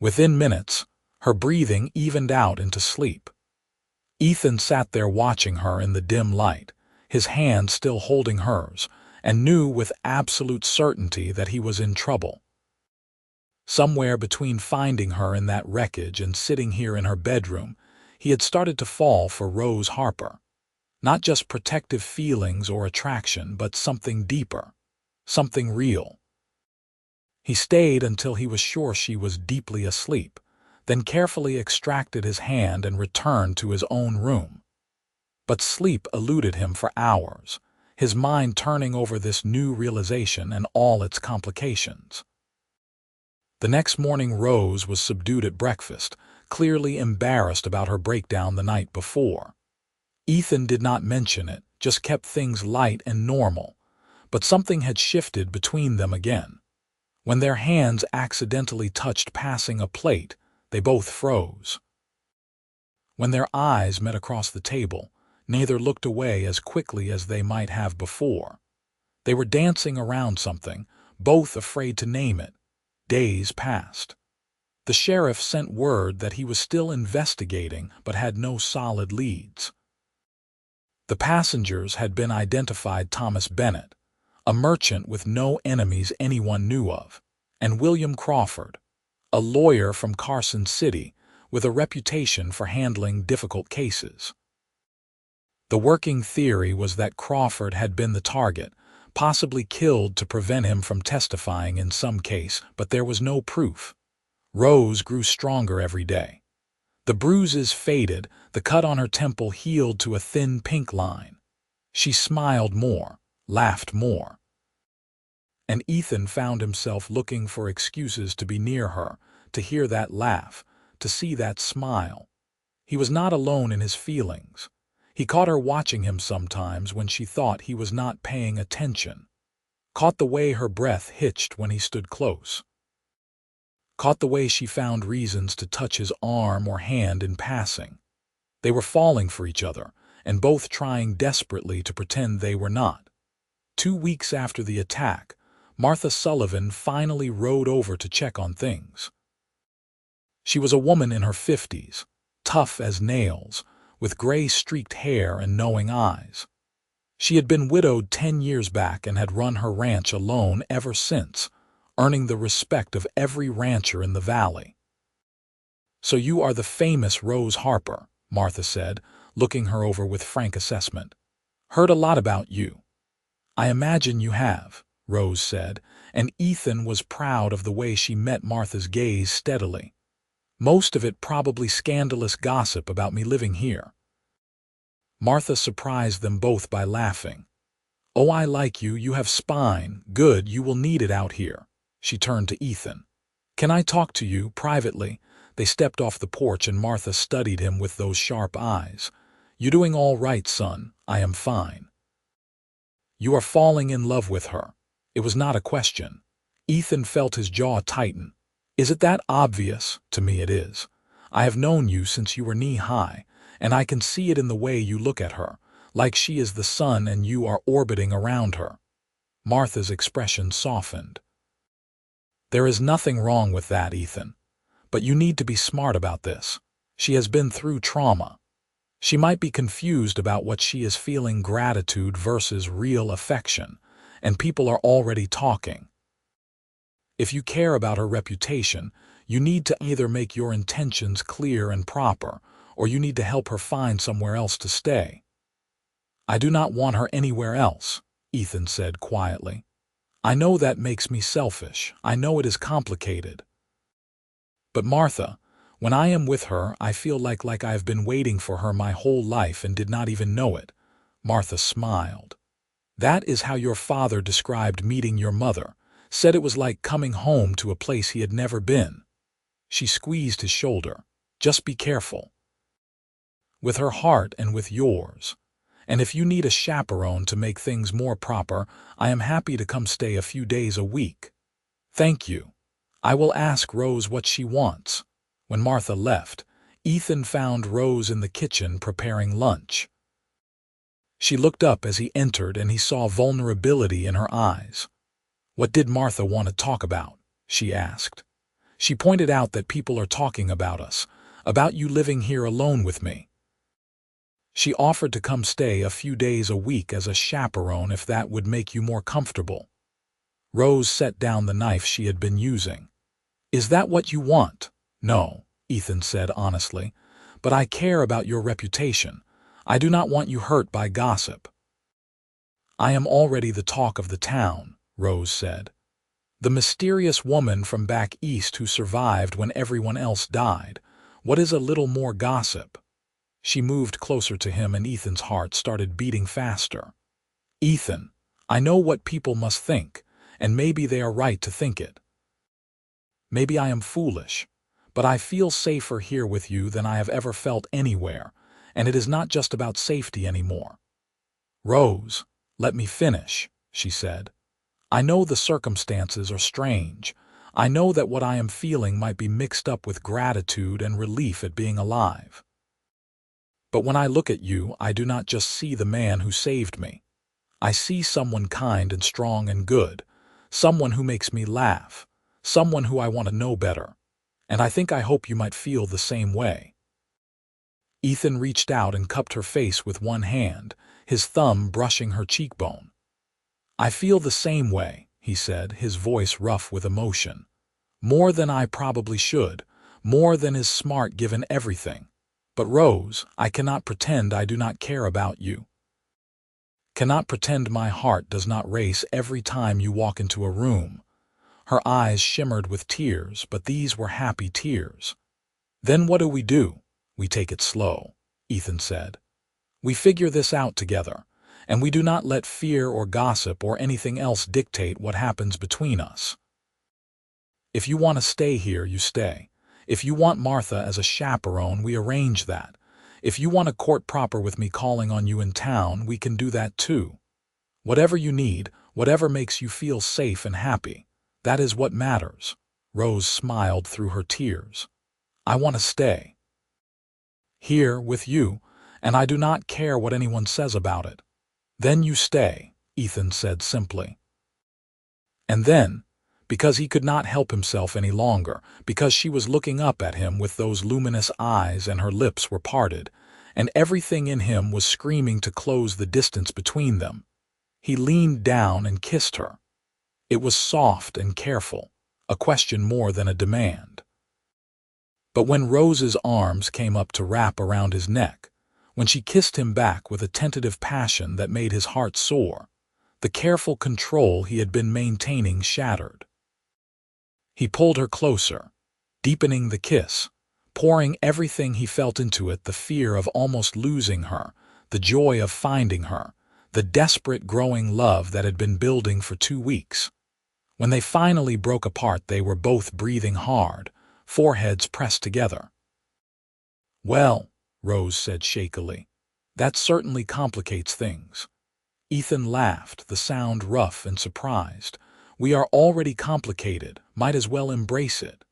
Within minutes, her breathing evened out into sleep. Ethan sat there watching her in the dim light, his hand still holding hers, and knew with absolute certainty that he was in trouble. Somewhere between finding her in that wreckage and sitting here in her bedroom, he had started to fall for Rose Harper. Not just protective feelings or attraction, but something deeper, something real. He stayed until he was sure she was deeply asleep, then carefully extracted his hand and returned to his own room. But sleep eluded him for hours, his mind turning over this new realization and all its complications. The next morning Rose was subdued at breakfast, clearly embarrassed about her breakdown the night before. Ethan did not mention it, just kept things light and normal, but something had shifted between them again. When their hands accidentally touched passing a plate, they both froze. When their eyes met across the table, neither looked away as quickly as they might have before. They were dancing around something, both afraid to name it. Days passed. The sheriff sent word that he was still investigating but had no solid leads. The passengers had been identified: Thomas Bennett, a merchant with no enemies anyone knew of, and William Crawford, a lawyer from Carson City with a reputation for handling difficult cases. The working theory was that Crawford had been the target, possibly killed to prevent him from testifying in some case, but there was no proof. Rose grew stronger every day. The bruises faded, the cut on her temple healed to a thin pink line. She smiled more, laughed more. And Ethan found himself looking for excuses to be near her, to hear that laugh, to see that smile. He was not alone in his feelings. He caught her watching him sometimes when she thought he was not paying attention. Caught the way her breath hitched when he stood close. Caught the way she found reasons to touch his arm or hand in passing. They were falling for each other, and both trying desperately to pretend they were not. 2 weeks after the attack, Martha Sullivan finally rode over to check on things. She was a woman in her 50s, tough as nails, with gray-streaked hair and knowing eyes. She had been widowed 10 years back and had run her ranch alone ever since, earning the respect of every rancher in the valley. "So you are the famous Rose Harper," Martha said, looking her over with frank assessment. "Heard a lot about you." "I imagine you have," Rose said, and Ethan was proud of the way she met Martha's gaze steadily. "Most of it probably scandalous gossip about me living here." Martha surprised them both by laughing. "Oh, I like you. You have spine. Good, you will need it out here." She turned to Ethan. "Can I talk to you privately?" They stepped off the porch and Martha studied him with those sharp eyes. "You doing all right, son?" "I am fine." "You are falling in love with her." It was not a question. Ethan felt his jaw tighten. "Is it that obvious?" "To me it is. I have known you since you were knee-high, and I can see it in the way you look at her, like she is the sun and you are orbiting around her." Martha's expression softened. "There is nothing wrong with that, Ethan. But you need to be smart about this. She has been through trauma. She might be confused about what she is feeling, gratitude versus real affection, and people are already talking. If you care about her reputation, you need to either make your intentions clear and proper, or you need to help her find somewhere else to stay." "I do not want her anywhere else," Ethan said quietly. "I know that makes me selfish. I know it is complicated. But Martha, when I am with her, I feel like I have been waiting for her my whole life and did not even know it." Martha smiled. "That is how your father described meeting your mother, said it was like coming home to a place he had never been." She squeezed his shoulder. "Just be careful. With her heart and with yours. And if you need a chaperone to make things more proper, I am happy to come stay a few days a week." "Thank you. I will ask Rose what she wants." When Martha left, Ethan found Rose in the kitchen preparing lunch. She looked up as he entered and he saw vulnerability in her eyes. "What did Martha want to talk about?" she asked. "She pointed out that people are talking about us, about you living here alone with me. She offered to come stay a few days a week as a chaperone if that would make you more comfortable." Rose set down the knife she had been using. "Is that what you want?" "No," Ethan said honestly, "but I care about your reputation. I do not want you hurt by gossip." "I am already the talk of the town," Rose said. "The mysterious woman from back east who survived when everyone else died. What is a little more gossip?" She moved closer to him and Ethan's heart started beating faster. "Ethan, I know what people must think, and maybe they are right to think it. Maybe I am foolish, but I feel safer here with you than I have ever felt anywhere, and it is not just about safety anymore." "Rose, let me finish," she said. "I know the circumstances are strange. I know that what I am feeling might be mixed up with gratitude and relief at being alive. But when I look at you, I do not just see the man who saved me. I see someone kind and strong and good, someone who makes me laugh, someone who I want to know better. And I hope you might feel the same way." Ethan reached out and cupped her face with one hand, his thumb brushing her cheekbone. "I feel the same way," he said, his voice rough with emotion. "More than I probably should, more than is smart given everything. But Rose, I cannot pretend I do not care about you. Cannot pretend my heart does not race every time you walk into a room." Her eyes shimmered with tears, but these were happy tears. "Then what do? We take it slow," Ethan said. "We figure this out together, and we do not let fear or gossip or anything else dictate what happens between us. If you want to stay here, you stay. If you want Martha as a chaperone, we arrange that. If you want a court proper with me calling on you in town, we can do that too. Whatever you need, whatever makes you feel safe and happy, that is what matters." Rose smiled through her tears. "I want to stay here with you, and I do not care what anyone says about it." "Then you stay," Ethan said simply. And then, because he could not help himself any longer, because she was looking up at him with those luminous eyes and her lips were parted, and everything in him was screaming to close the distance between them. He leaned down and kissed her. It was soft and careful, a question more than a demand. But when Rose's arms came up to wrap around his neck, when she kissed him back with a tentative passion that made his heart soar, the careful control he had been maintaining shattered. He pulled her closer, deepening the kiss, pouring everything he felt into it, the fear of almost losing her, the joy of finding her, the desperate growing love that had been building for 2 weeks. When they finally broke apart, they were both breathing hard, foreheads pressed together. "Well," Rose said shakily, "that certainly complicates things." Ethan laughed, the sound rough and surprised. "We are already complicated, might as well embrace it."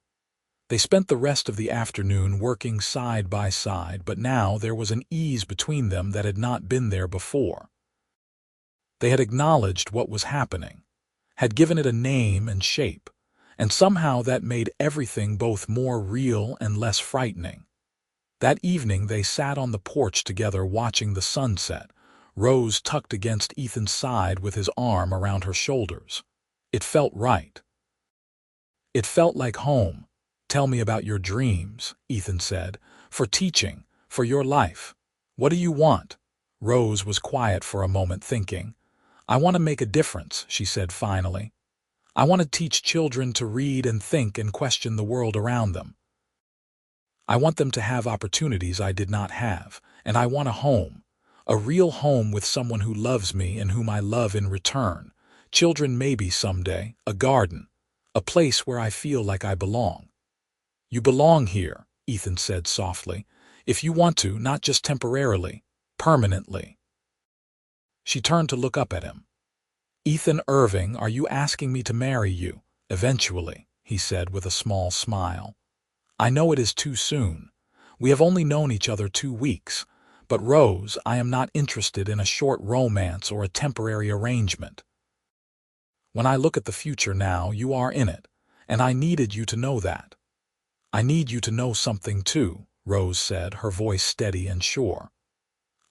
They spent the rest of the afternoon working side by side, but now there was an ease between them that had not been there before. They had acknowledged what was happening, had given it a name and shape, and somehow that made everything both more real and less frightening. That evening they sat on the porch together watching the sunset, Rose tucked against Ethan's side with his arm around her shoulders. It felt right. It felt like home. "Tell me about your dreams," Ethan said, "for teaching, for your life. What do you want?" Rose was quiet for a moment, thinking. "I want to make a difference," she said finally. "I want to teach children to read and think and question the world around them. I want them to have opportunities I did not have, and I want a home, a real home with someone who loves me and whom I love in return. Children maybe someday, a garden, a place where I feel like I belong." "You belong here," Ethan said softly, "if you want to, not just temporarily, permanently." She turned to look up at him. "Ethan Irving, are you asking me to marry you, eventually?" he said with a small smile. "I know it is too soon. We have only known each other 2 weeks. But Rose, I am not interested in a short romance or a temporary arrangement. When I look at the future now, you are in it, and I needed you to know that." "I need you to know something too," Rose said, her voice steady and sure.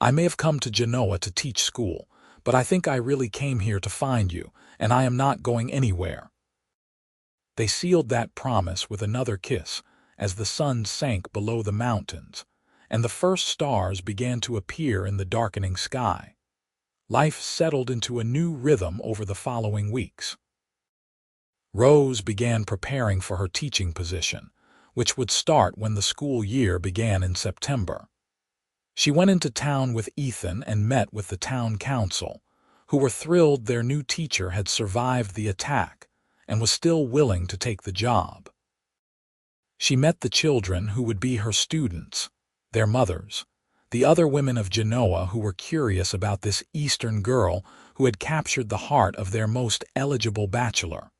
"I may have come to Genoa to teach school, but I think I really came here to find you, and I am not going anywhere." They sealed that promise with another kiss as the sun sank below the mountains, and the first stars began to appear in the darkening sky. Life settled into a new rhythm over the following weeks. Rose began preparing for her teaching position, which would start when the school year began in September. She went into town with Ethan and met with the town council, who were thrilled their new teacher had survived the attack and was still willing to take the job. She met the children who would be her students, their mothers, the other women of Genoa who were curious about this Eastern girl who had captured the heart of their most eligible bachelor.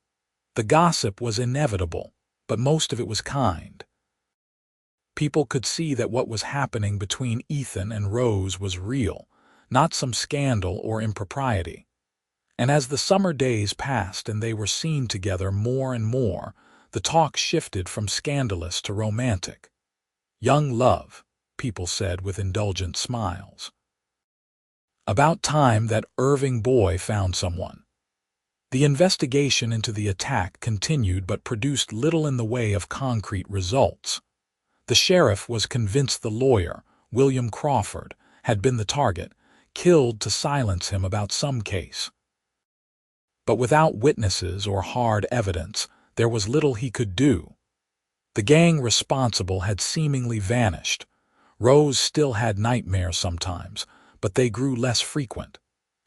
The gossip was inevitable, but most of it was kind. People could see that what was happening between Ethan and Rose was real, not some scandal or impropriety. And as the summer days passed and they were seen together more and more, the talk shifted from scandalous to romantic. "Young love," people said with indulgent smiles. "About time that Irving boy found someone." The investigation into the attack continued but produced little in the way of concrete results. The sheriff was convinced the lawyer, William Crawford, had been the target, killed to silence him about some case. But without witnesses or hard evidence, there was little he could do. The gang responsible had seemingly vanished. Rose still had nightmares sometimes, but they grew less frequent.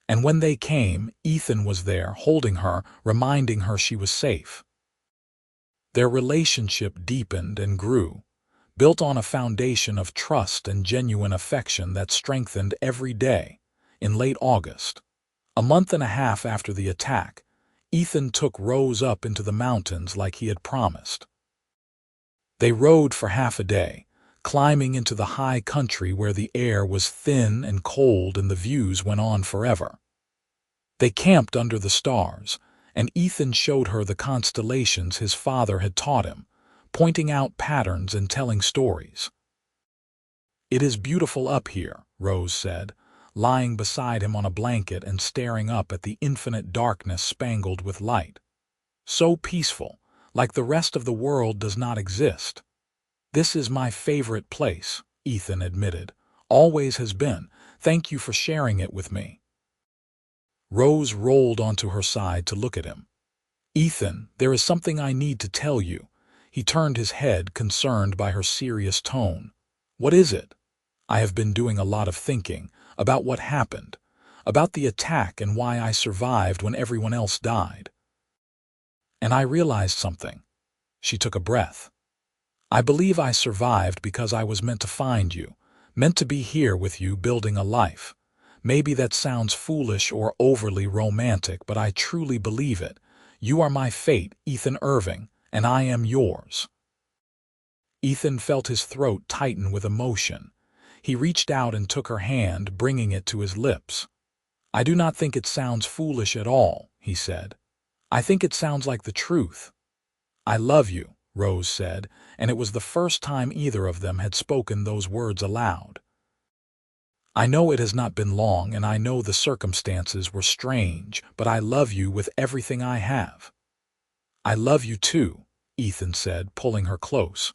And when they came, Ethan was there, holding her, reminding her she was safe. Their relationship deepened and grew, built on a foundation of trust and genuine affection that strengthened every day. In late August, a month and a half after the attack, Ethan took Rose up into the mountains like he had promised. They rode for half a day, climbing into the high country where the air was thin and cold and the views went on forever. They camped under the stars, and Ethan showed her the constellations his father had taught him, pointing out patterns and telling stories. "It is beautiful up here," Rose said, lying beside him on a blanket and staring up at the infinite darkness spangled with light. "So peaceful, like the rest of the world does not exist." "This is my favorite place," Ethan admitted. "Always has been. Thank you for sharing it with me." Rose rolled onto her side to look at him. "Ethan, there is something I need to tell you." He turned his head, concerned by her serious tone. "What is it?" "I have been doing a lot of thinking about what happened, about the attack and why I survived when everyone else died. And I realized something." She took a breath. "I believe I survived because I was meant to find you, meant to be here with you building a life. Maybe that sounds foolish or overly romantic, but I truly believe it. You are my fate, Ethan Irving, and I am yours." Ethan felt his throat tighten with emotion. He reached out and took her hand, bringing it to his lips. "I do not think it sounds foolish at all," he said. "I think it sounds like the truth." "I love you," Rose said, and it was the first time either of them had spoken those words aloud. "I know it has not been long, and I know the circumstances were strange, but I love you with everything I have." "I love you too," Ethan said, pulling her close.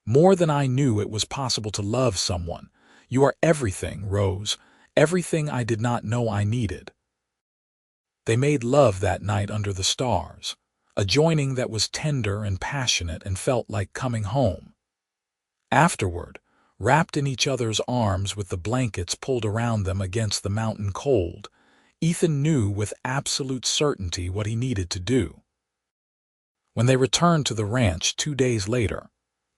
"More than I knew it was possible to love someone. You are everything, Rose, everything I did not know I needed." They made love that night under the stars, a joining that was tender and passionate and felt like coming home. Afterward, wrapped in each other's arms with the blankets pulled around them against the mountain cold, Ethan knew with absolute certainty what he needed to do. When they returned to the ranch 2 days later,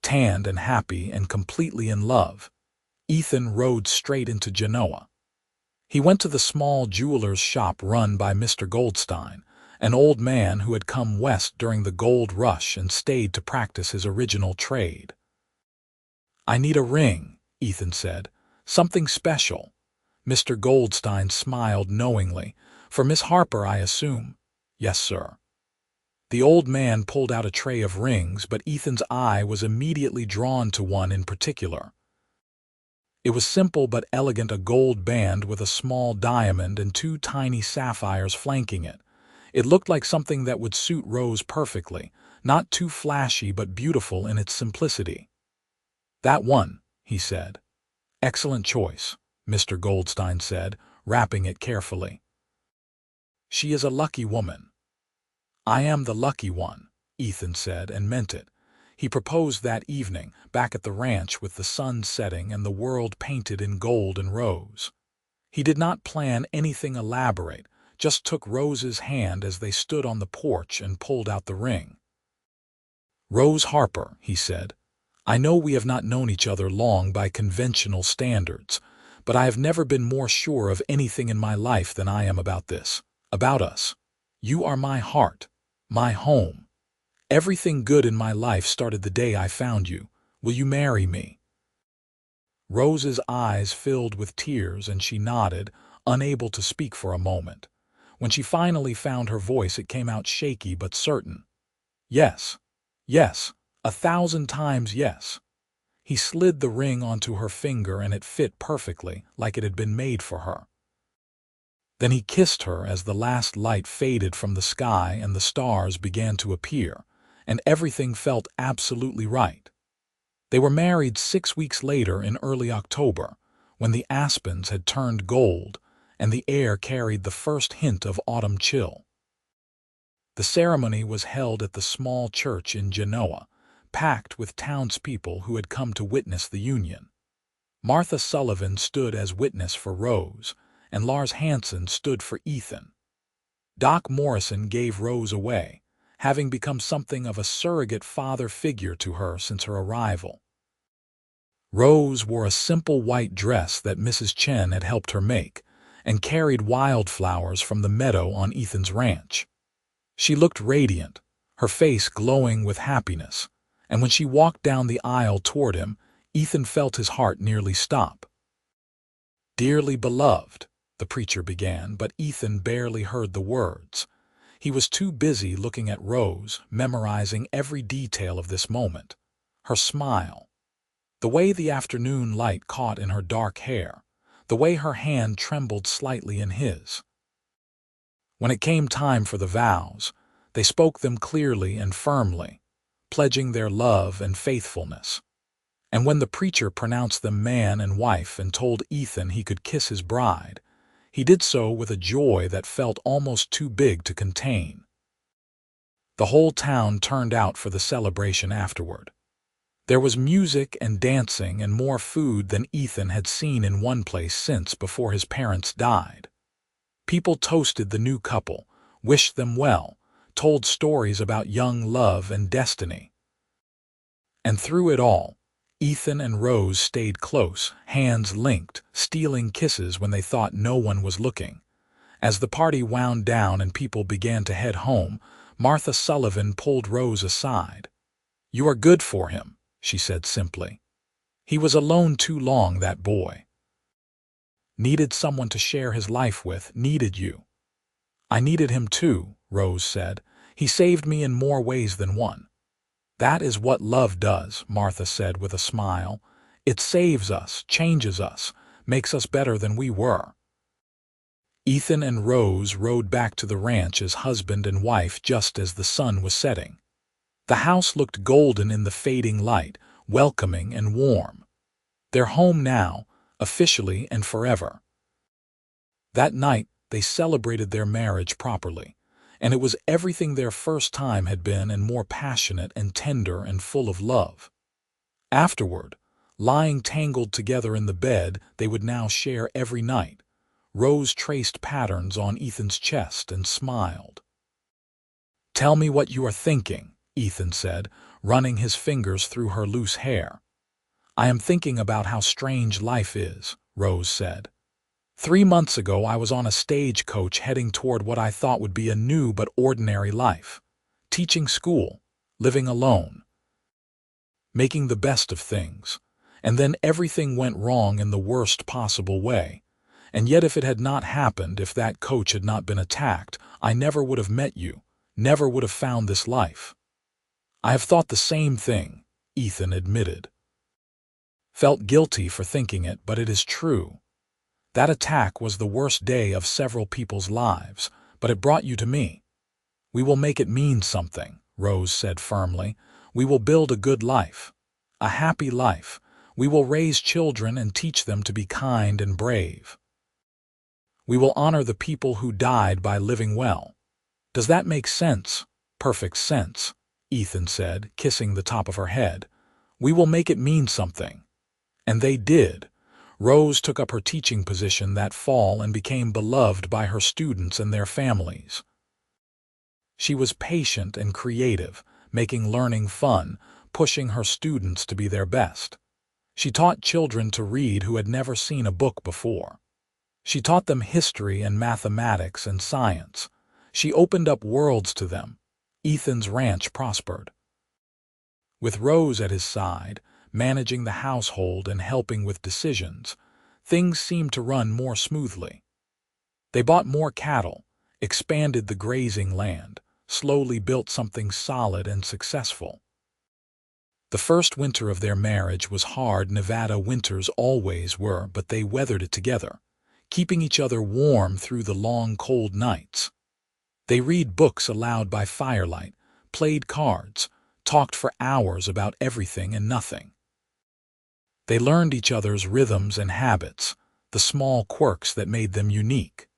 tanned and happy and completely in love, Ethan rode straight into Genoa. He went to the small jeweler's shop run by Mr. Goldstein, an old man who had come west during the gold rush and stayed to practice his original trade. "I need a ring," Ethan said. "Something special." Mr. Goldstein smiled knowingly. "For Miss Harper, I assume?" "Yes, sir." The old man pulled out a tray of rings, but Ethan's eye was immediately drawn to one in particular. It was simple but elegant, a gold band with a small diamond and 2 tiny sapphires flanking it. It looked like something that would suit Rose perfectly, not too flashy but beautiful in its simplicity. "That one," he said. "Excellent choice," Mr. Goldstein said, wrapping it carefully. "She is a lucky woman." "I am the lucky one," Ethan said, and meant it. He proposed that evening, back at the ranch with the sun setting and the world painted in gold and rose. He did not plan anything elaborate, just took Rose's hand as they stood on the porch and pulled out the ring. "Rose Harper," he said, "I know we have not known each other long by conventional standards, but I have never been more sure of anything in my life than I am about this, about us. You are my heart, my home. Everything good in my life started the day I found you. Will you marry me?" Rose's eyes filled with tears and she nodded, unable to speak for a moment. When she finally found her voice, it came out shaky but certain. "Yes, yes, 1,000 times yes." He slid the ring onto her finger and it fit perfectly, like it had been made for her. Then he kissed her as the last light faded from the sky and the stars began to appear, and everything felt absolutely right. They were married 6 weeks later in early October, when the aspens had turned gold and the air carried the first hint of autumn chill. The ceremony was held at the small church in Genoa, packed with townspeople who had come to witness the union. Martha Sullivan stood as witness for Rose, and Lars Hansen stood for Ethan. Doc Morrison gave Rose away, having become something of a surrogate father figure to her since her arrival. Rose wore a simple white dress that Mrs. Chen had helped her make, and carried wildflowers from the meadow on Ethan's ranch. She looked radiant, her face glowing with happiness, and when she walked down the aisle toward him, Ethan felt his heart nearly stop. "Dearly beloved," the preacher began, but Ethan barely heard the words. He was too busy looking at Rose, memorizing every detail of this moment. Her smile, The way the afternoon light caught in her dark hair, the way her hand trembled slightly in his. When it came time for the vows, they spoke them clearly and firmly, pledging their love and faithfulness. And when the preacher pronounced them man and wife and told Ethan he could kiss his bride, he did so with a joy that felt almost too big to contain. The whole town turned out for the celebration afterward. There was music and dancing and more food than Ethan had seen in one place since before his parents died. People toasted the new couple, wished them well, told stories about young love and destiny. And through it all, Ethan and Rose stayed close, hands linked, stealing kisses when they thought no one was looking. As the party wound down and people began to head home, Martha Sullivan pulled Rose aside. "You are good for him," she said simply. "He was alone too long, that boy. Needed someone to share his life with, needed you." "I needed him too," Rose said. "He saved me in more ways than one." "That is what love does," Martha said with a smile. "It saves us, changes us, makes us better than we were." Ethan and Rose rode back to the ranch as husband and wife just as the sun was setting. The house looked golden in the fading light, welcoming and warm. Their home now, officially and forever. That night, they celebrated their marriage properly, and it was everything their first time had been and more passionate and tender and full of love. Afterward, lying tangled together in the bed they would now share every night, Rose traced patterns on Ethan's chest and smiled. "Tell me what you are thinking," Ethan said, running his fingers through her loose hair. "I am thinking about how strange life is," Rose said. 3 months ago I was on a stagecoach heading toward what I thought would be a new but ordinary life. Teaching school, living alone, making the best of things. And then everything went wrong in the worst possible way. And yet if it had not happened, if that coach had not been attacked, I never would have met you, never would have found this life." "I have thought the same thing," Ethan admitted. "Felt guilty for thinking it, but it is true. That attack was the worst day of several people's lives, but it brought you to me." "We will make it mean something," Rose said firmly. "We will build a good life, a happy life. We will raise children and teach them to be kind and brave. We will honor the people who died by living well." "Does that make sense?" "Perfect sense," Ethan said, kissing the top of her head. "We will make it mean something." And they did. Rose took up her teaching position that fall and became beloved by her students and their families. She was patient and creative, making learning fun, pushing her students to be their best. She taught children to read who had never seen a book before. She taught them history and mathematics and science. She opened up worlds to them. Ethan's ranch prospered. With Rose at his side, managing the household and helping with decisions, things seemed to run more smoothly. They bought more cattle, expanded the grazing land, slowly built something solid and successful. The first winter of their marriage was hard. Nevada winters always were, but they weathered it together, keeping each other warm through the long, cold nights. They read books aloud by firelight, played cards, talked for hours about everything and nothing. They learned each other's rhythms and habits, the small quirks that made them unique.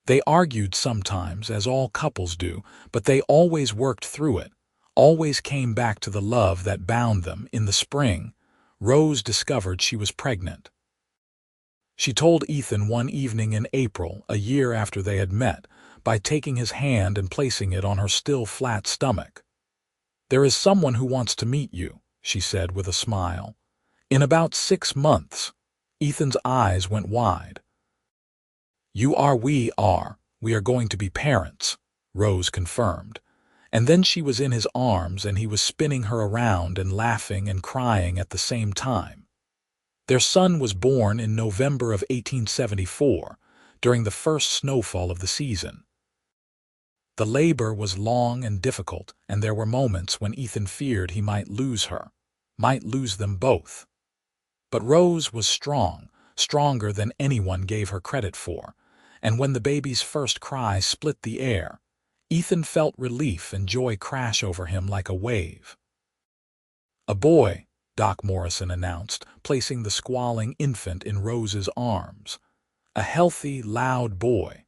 They argued sometimes, as all couples do, but they always worked through it, always came back to the love that bound them. In the spring, Rose discovered she was pregnant. She told Ethan one evening in April, a year after they had met, by taking his hand and placing it on her still flat stomach. "There is someone who wants to meet you," she said with a smile. "In about 6 months." Ethan's eyes went wide. We are going to be parents," Rose confirmed. And then she was in his arms and he was spinning her around and laughing and crying at the same time. Their son was born in November of 1874, during the first snowfall of the season. The labor was long and difficult, and there were moments when Ethan feared he might lose her, might lose them both. But Rose was strong, stronger than anyone gave her credit for, and when the baby's first cry split the air, Ethan felt relief and joy crash over him like a wave. "A boy," Doc Morrison announced, placing the squalling infant in Rose's arms. "A healthy, loud boy."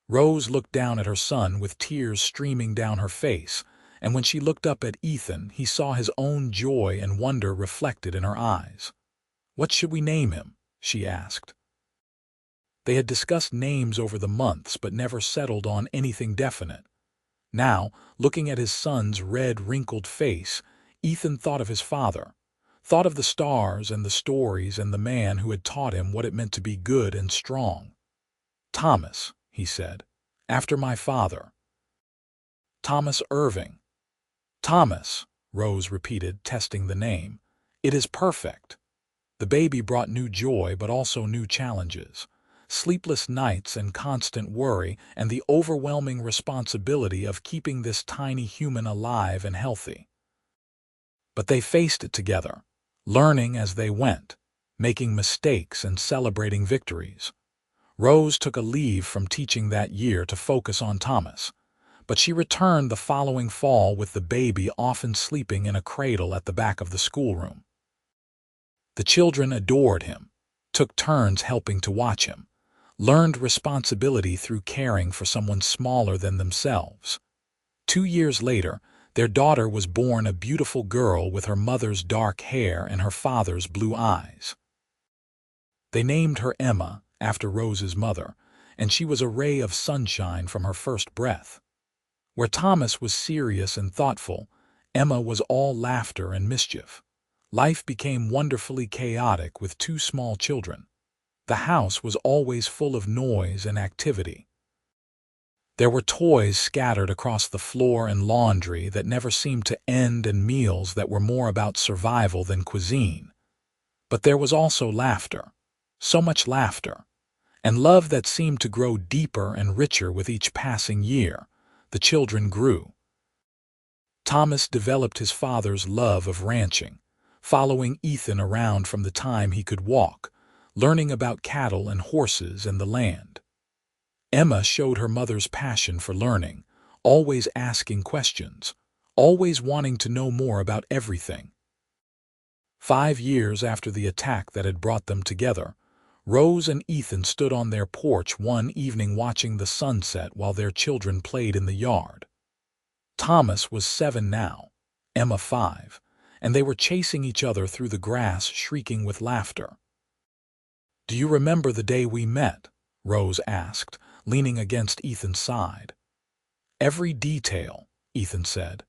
Rose looked down at her son with tears streaming down her face, and when she looked up at Ethan, he saw his own joy and wonder reflected in her eyes. "What should we name him?" she asked. They had discussed names over the months but never settled on anything definite. Now, looking at his son's red, wrinkled face, Ethan thought of his father, thought of the stars and the stories and the man who had taught him what it meant to be good and strong. "Thomas," he said, "after my father. Thomas Irving." "Thomas," Rose repeated, testing the name. "It is perfect." The baby brought new joy but also new challenges. Sleepless nights and constant worry and the overwhelming responsibility of keeping this tiny human alive and healthy. But they faced it together, learning as they went, making mistakes and celebrating victories. Rose took a leave from teaching that year to focus on Thomas, but she returned the following fall with the baby often sleeping in a cradle at the back of the schoolroom. The children adored him, took turns helping to watch him, learned responsibility through caring for someone smaller than themselves. 2 years later, their daughter was born, a beautiful girl with her mother's dark hair and her father's blue eyes. They named her Emma, after Rose's mother, and she was a ray of sunshine from her first breath. Where Thomas was serious and thoughtful, Emma was all laughter and mischief. Life became wonderfully chaotic with 2 small children. The house was always full of noise and activity. There were toys scattered across the floor and laundry that never seemed to end, and meals that were more about survival than cuisine. But there was also laughter, so much laughter, and love that seemed to grow deeper and richer with each passing year. The children grew. Thomas developed his father's love of ranching, following Ethan around from the time he could walk, learning about cattle and horses and the land. Emma showed her mother's passion for learning, always asking questions, always wanting to know more about everything. 5 years after the attack that had brought them together, Rose and Ethan stood on their porch one evening watching the sunset while their children played in the yard. Thomas was 7 now, Emma 5, and they were chasing each other through the grass, shrieking with laughter. "Do you remember the day we met?" Rose asked, leaning against Ethan's side. "Every detail," Ethan said.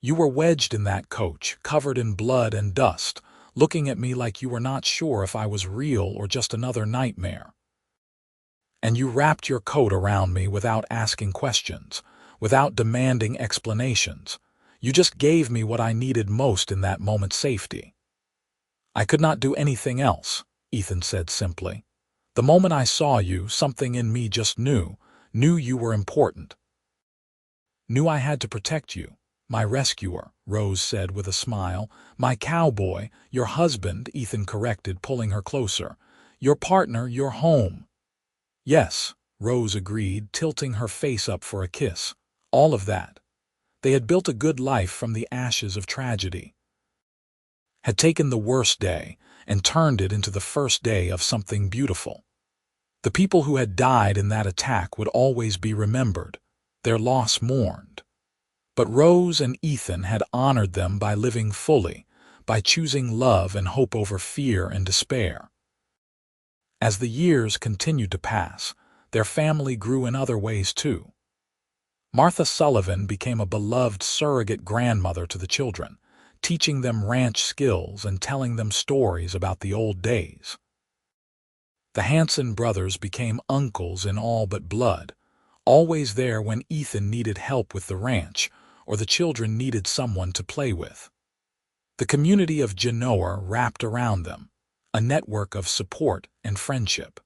"You were wedged in that coach, covered in blood and dust, looking at me like you were not sure if I was real or just another nightmare. And you wrapped your coat around me without asking questions, without demanding explanations. You just gave me what I needed most in that moment: safety." "I could not do anything else," Ethan said simply. "The moment I saw you, something in me just knew you were important. Knew I had to protect you." "My rescuer," Rose said with a smile. "My cowboy, your husband," Ethan corrected, pulling her closer. "Your partner, your home." "Yes," Rose agreed, tilting her face up for a kiss. "All of that." They had built a good life from the ashes of tragedy. Had taken the worst day and turned it into the first day of something beautiful. The people who had died in that attack would always be remembered, their loss mourned. But Rose and Ethan had honored them by living fully, by choosing love and hope over fear and despair. As the years continued to pass, their family grew in other ways too. Martha Sullivan became a beloved surrogate grandmother to the children, teaching them ranch skills and telling them stories about the old days. The Hanson brothers became uncles in all but blood, always there when Ethan needed help with the ranch or the children needed someone to play with. The community of Genoa wrapped around them, a network of support and friendship.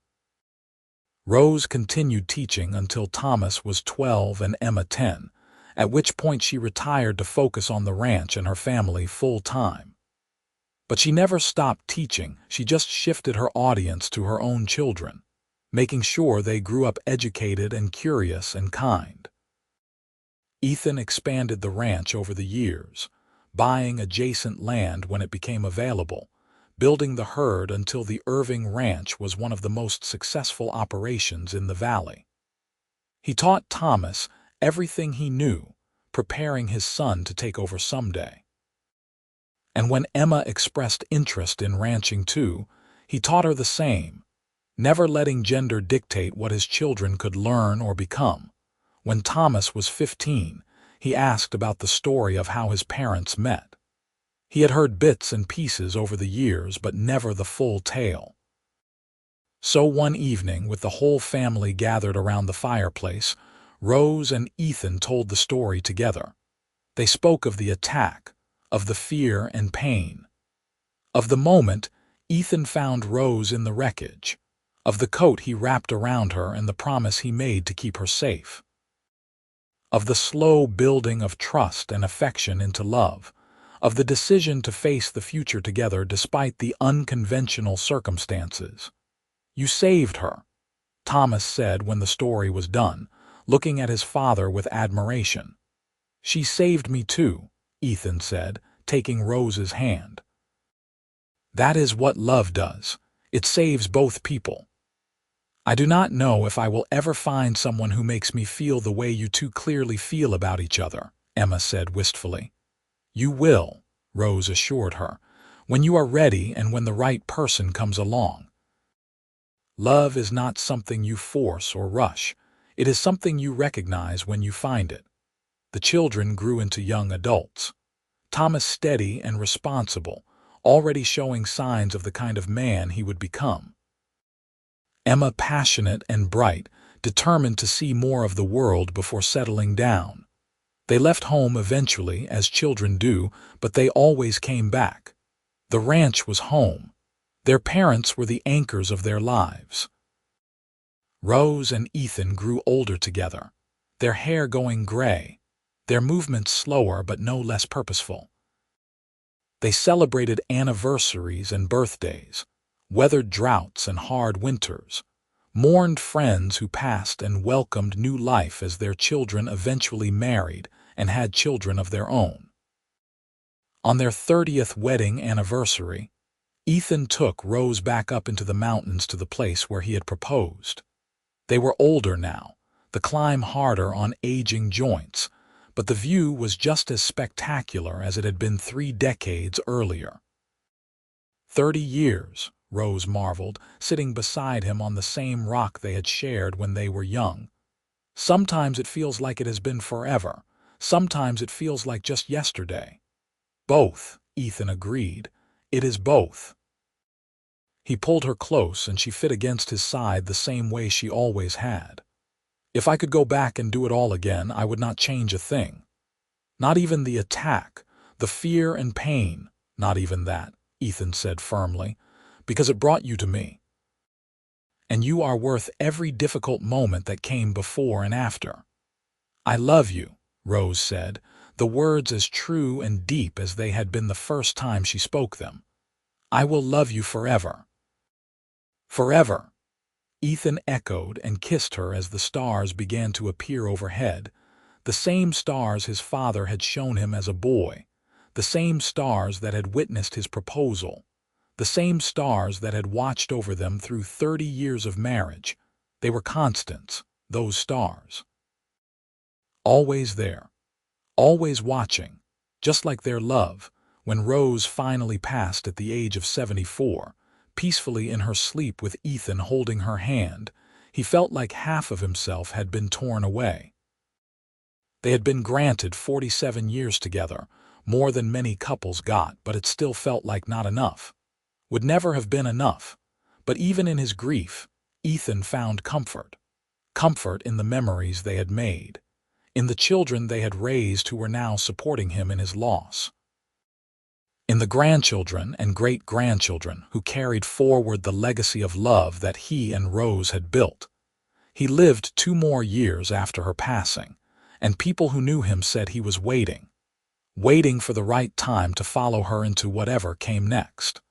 Rose continued teaching until Thomas was 12 and Emma 10, at which point she retired to focus on the ranch and her family full-time. But she never stopped teaching, she just shifted her audience to her own children, making sure they grew up educated and curious and kind. Ethan expanded the ranch over the years, buying adjacent land when it became available, building the herd until the Irving Ranch was one of the most successful operations in the valley. He taught Thomas everything he knew, preparing his son to take over someday. And when Emma expressed interest in ranching too, he taught her the same, never letting gender dictate what his children could learn or become. When Thomas was 15, he asked about the story of how his parents met. He had heard bits and pieces over the years, but never the full tale. So one evening, with the whole family gathered around the fireplace, Rose and Ethan told the story together. They spoke of the attack, of the fear and pain, of the moment Ethan found Rose in the wreckage, of the coat he wrapped around her and the promise he made to keep her safe, of the slow building of trust and affection into love, of the decision to face the future together despite the unconventional circumstances. "You saved her," Thomas said when the story was done, looking at his father with admiration. "She saved me too," Ethan said, taking Rose's hand. "That is what love does. It saves both people. I do not know if I will ever find someone who makes me feel the way you two clearly feel about each other," Emma said wistfully. "You will," Rose assured her, "when you are ready and when the right person comes along. Love is not something you force or rush. It is something you recognize when you find it." The children grew into young adults. Thomas steady and responsible, already showing signs of the kind of man he would become. Emma passionate and bright, determined to see more of the world before settling down. They left home eventually, as children do, but they always came back. The ranch was home. Their parents were the anchors of their lives. Rose and Ethan grew older together, their hair going gray, their movements slower but no less purposeful. They celebrated anniversaries and birthdays, weathered droughts and hard winters, mourned friends who passed and welcomed new life as their children eventually married and had children of their own. On their 30th wedding anniversary, Ethan took Rose back up into the mountains to the place where he had proposed. They were older now, the climb harder on aging joints, but the view was just as spectacular as it had been 3 decades earlier. 30 years, Rose marveled, sitting beside him on the same rock they had shared when they were young. "Sometimes it feels like it has been forever. Sometimes it feels like just yesterday." "Both," Ethan agreed. "It is both." He pulled her close and she fit against his side the same way she always had. "If I could go back and do it all again, I would not change a thing. Not even the attack, the fear and pain, not even that," Ethan said firmly, "because it brought you to me. And you are worth every difficult moment that came before and after." "I love you," Rose said, the words as true and deep as they had been the first time she spoke them. "I will love you forever." "Forever," Ethan echoed and kissed her as the stars began to appear overhead, the same stars his father had shown him as a boy, the same stars that had witnessed his proposal, the same stars that had watched over them through 30 years of marriage. They were constants, those stars. Always there, always watching, just like their love, when Rose finally passed at the age of 74, peacefully in her sleep with Ethan holding her hand, he felt like half of himself had been torn away. They had been granted 47 years together, more than many couples got, but it still felt like not enough. Would never have been enough. But even in his grief, Ethan found comfort. Comfort in the memories they had made, in the children they had raised who were now supporting him in his loss, in the grandchildren and great-grandchildren who carried forward the legacy of love that he and Rose had built. He lived 2 more years after her passing, and people who knew him said he was waiting waiting for the right time to follow her into whatever came next.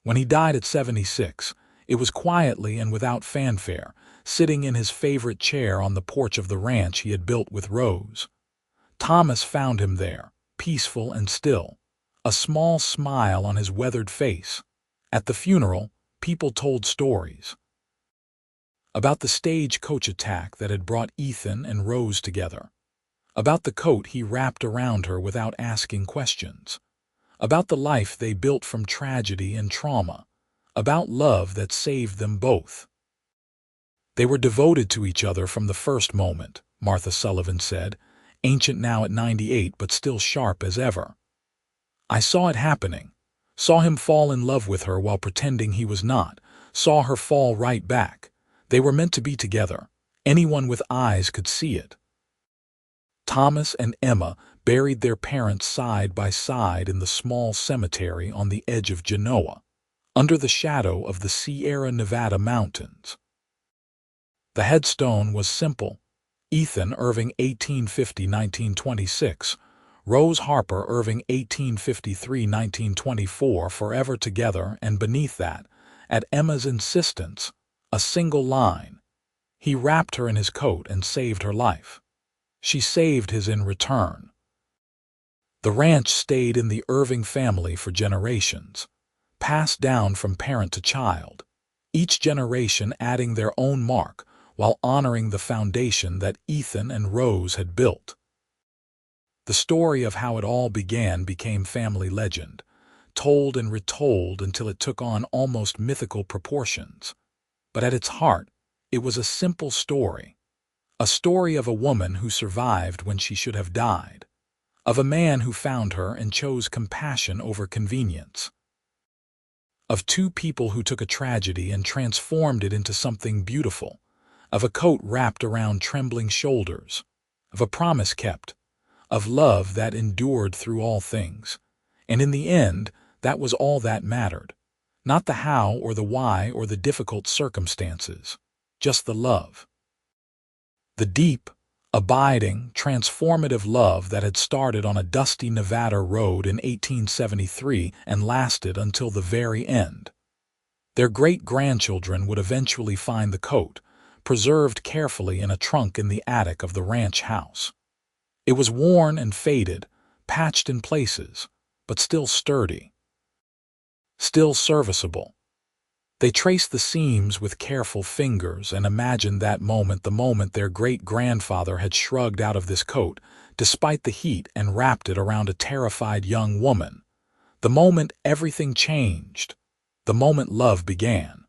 When he died at 76, it was quietly and without fanfare, sitting in his favorite chair on the porch of the ranch he had built with Rose. Thomas found him there, peaceful and still, a small smile on his weathered face. At the funeral, people told stories about the stagecoach attack that had brought Ethan and Rose together, about the coat he wrapped around her without asking questions, about the life they built from tragedy and trauma, about love that saved them both. They were devoted to each other from the first moment, Martha Sullivan said, ancient now at 98 but still sharp as ever. I saw it happening, saw him fall in love with her while pretending he was not, saw her fall right back. They were meant to be together. Anyone with eyes could see it. Thomas and Emma buried their parents side by side in the small cemetery on the edge of Genoa, under the shadow of the Sierra Nevada mountains. The headstone was simple: Ethan Irving 1850–1926, Rose Harper Irving 1853–1924, forever together, and beneath that, at Emma's insistence, a single line: he wrapped her in his coat and saved her life. She saved his in return. The ranch stayed in the Irving family for generations, passed down from parent to child, each generation adding their own mark while honoring the foundation that Ethan and Rose had built. The story of how it all began became family legend, told and retold until it took on almost mythical proportions. But at its heart, it was a simple story. A story of a woman who survived when she should have died, of a man who found her and chose compassion over convenience, of two people who took a tragedy and transformed it into something beautiful, of a coat wrapped around trembling shoulders, of a promise kept, of love that endured through all things. And in the end, that was all that mattered. Not the how or the why or the difficult circumstances, just the love. The deep, abiding, transformative love that had started on a dusty Nevada road in 1873 and lasted until the very end. Their great-grandchildren would eventually find the coat, preserved carefully in a trunk in the attic of the ranch house. It was worn and faded, patched in places, but still sturdy, still serviceable. They traced the seams with careful fingers and imagined that moment, the moment their great-grandfather had shrugged out of this coat, despite the heat, and wrapped it around a terrified young woman. The moment everything changed, the moment love began.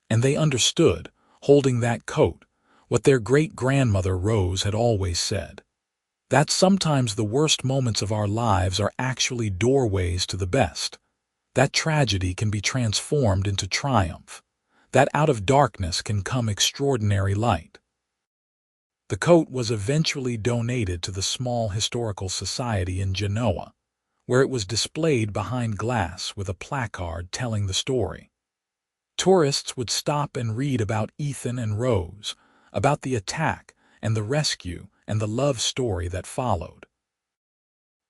And they understood, holding that coat, what their great-grandmother Rose had always said: that sometimes the worst moments of our lives are actually doorways to the best. That tragedy can be transformed into triumph. That out of darkness can come extraordinary light. The coat was eventually donated to the small historical society in Genoa, where it was displayed behind glass with a placard telling the story. Tourists would stop and read about Ethan and Rose, about the attack and the rescue and the love story that followed.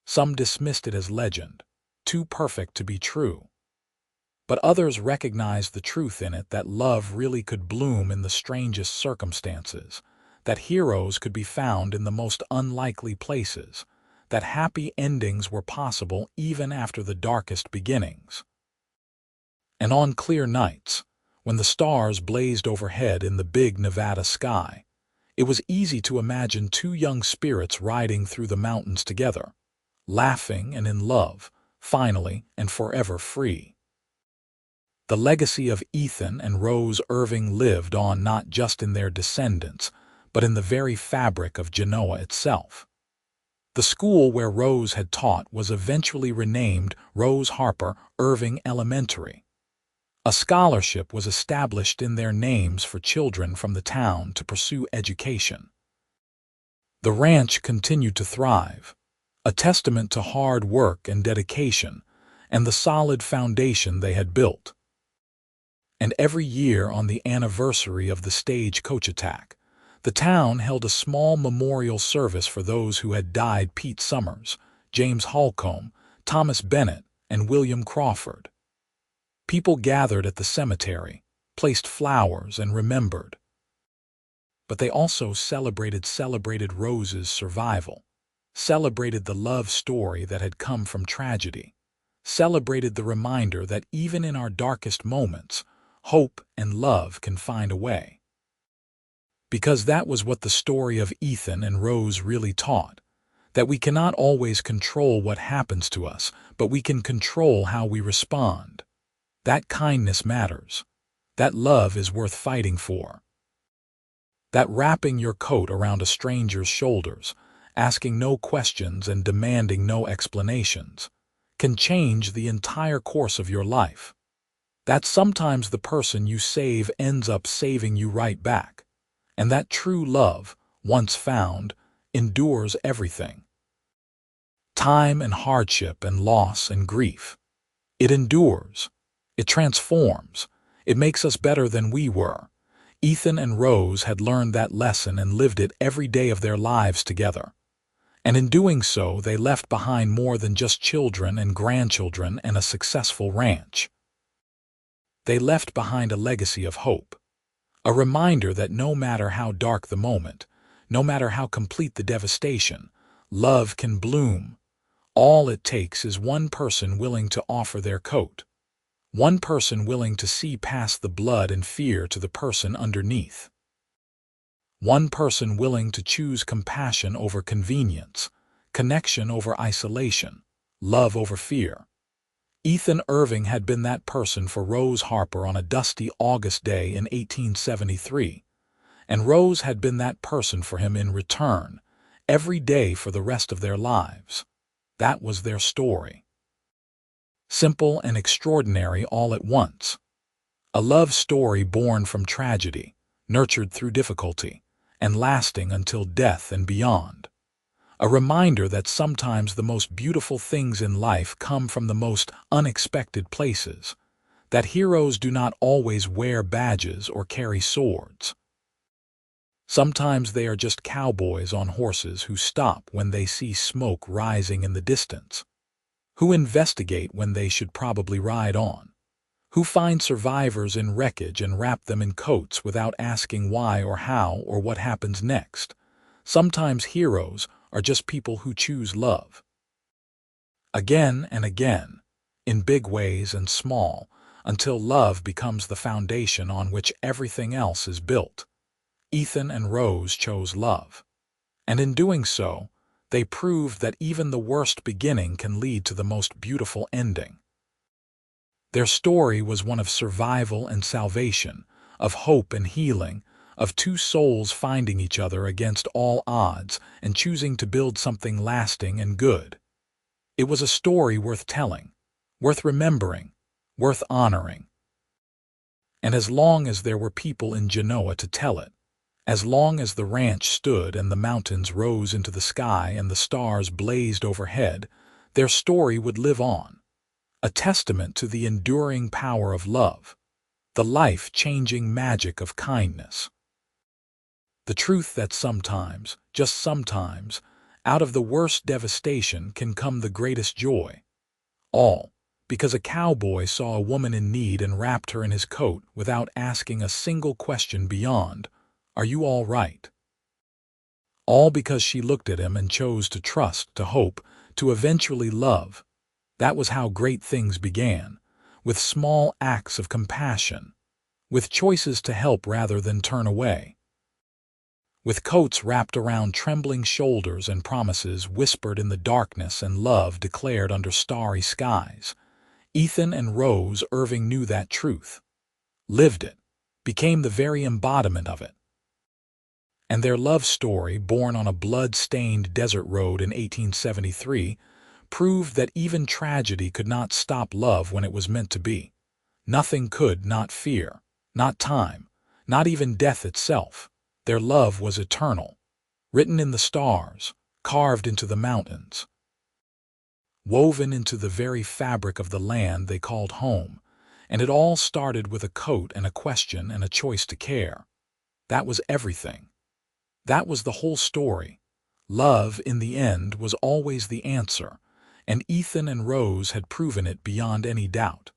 Some dismissed it as legend, too perfect to be true. But others recognized the truth in it, that love really could bloom in the strangest circumstances, that heroes could be found in the most unlikely places, that happy endings were possible even after the darkest beginnings. And on clear nights, when the stars blazed overhead in the big Nevada sky, it was easy to imagine two young spirits riding through the mountains together, laughing and in love, finally and forever free. The legacy of Ethan and Rose Irving lived on not just in their descendants, but in the very fabric of Genoa itself. The school where Rose had taught was eventually renamed Rose Harper Irving Elementary. A scholarship was established in their names for children from the town to pursue education. The ranch continued to thrive, a testament to hard work and dedication and the solid foundation they had built. And every year on the anniversary of the stagecoach attack, The town held a small memorial service for those who had died: Pete Summers, James Holcomb, Thomas Bennett, and William Crawford. People gathered at the cemetery, placed flowers, and remembered. But they also celebrated Rose's survival, celebrated the love story that had come from tragedy, celebrated the reminder that even in our darkest moments, hope and love can find a way. Because that was what the story of Ethan and Rose really taught, that we cannot always control what happens to us, but we can control how we respond. That kindness matters. That love is worth fighting for. That wrapping your coat around a stranger's shoulders, asking no questions and demanding no explanations, can change the entire course of your life. That sometimes the person you save ends up saving you right back. And that true love, once found, endures everything. Time and hardship and loss and grief. It endures. It transforms. It makes us better than we were. Ethan and Rose had learned that lesson and lived it every day of their lives together. And in doing so, they left behind more than just children and grandchildren and a successful ranch. They left behind a legacy of hope. A reminder that no matter how dark the moment, no matter how complete the devastation, love can bloom. All it takes is one person willing to offer their coat. One person willing to see past the blood and fear to the person underneath. One person willing to choose compassion over convenience, connection over isolation, love over fear. Ethan Irving had been that person for Rose Harper on a dusty August day in 1873, and Rose had been that person for him in return, every day for the rest of their lives. That was their story. Simple and extraordinary all at once. A love story born from tragedy, nurtured through difficulty, and lasting until death and beyond. A reminder that sometimes the most beautiful things in life come from the most unexpected places, that heroes do not always wear badges or carry swords. Sometimes they are just cowboys on horses who stop when they see smoke rising in the distance, who investigate when they should probably ride on, who find survivors in wreckage and wrap them in coats without asking why or how or what happens next. Sometimes heroes are just people who choose love. Again and again, in big ways and small, until love becomes the foundation on which everything else is built. Ethan and Rose chose love. And in doing so, they proved that even the worst beginning can lead to the most beautiful ending. Their story was one of survival and salvation, of hope and healing, of two souls finding each other against all odds and choosing to build something lasting and good. It was a story worth telling, worth remembering, worth honoring. And as long as there were people in Genoa to tell it, as long as the ranch stood and the mountains rose into the sky and the stars blazed overhead, their story would live on, a testament to the enduring power of love, the life-changing magic of kindness. The truth that sometimes, just sometimes, out of the worst devastation can come the greatest joy. All because a cowboy saw a woman in need and wrapped her in his coat without asking a single question beyond, "Are you all right?" All because she looked at him and chose to trust, to hope, to eventually love. That was how great things began, with small acts of compassion, with choices to help rather than turn away. With coats wrapped around trembling shoulders and promises whispered in the darkness and love declared under starry skies, Ethan and Rose Irving knew that truth, lived it, became the very embodiment of it. And their love story, born on a blood-stained desert road in 1873, proved that even tragedy could not stop love when it was meant to be. Nothing could, not fear, not time, not even death itself. Their love was eternal, written in the stars, carved into the mountains, woven into the very fabric of the land they called home, and it all started with a coat and a question and a choice to care. That was everything. That was the whole story. Love, in the end, was always the answer, and Ethan and Rose had proven it beyond any doubt.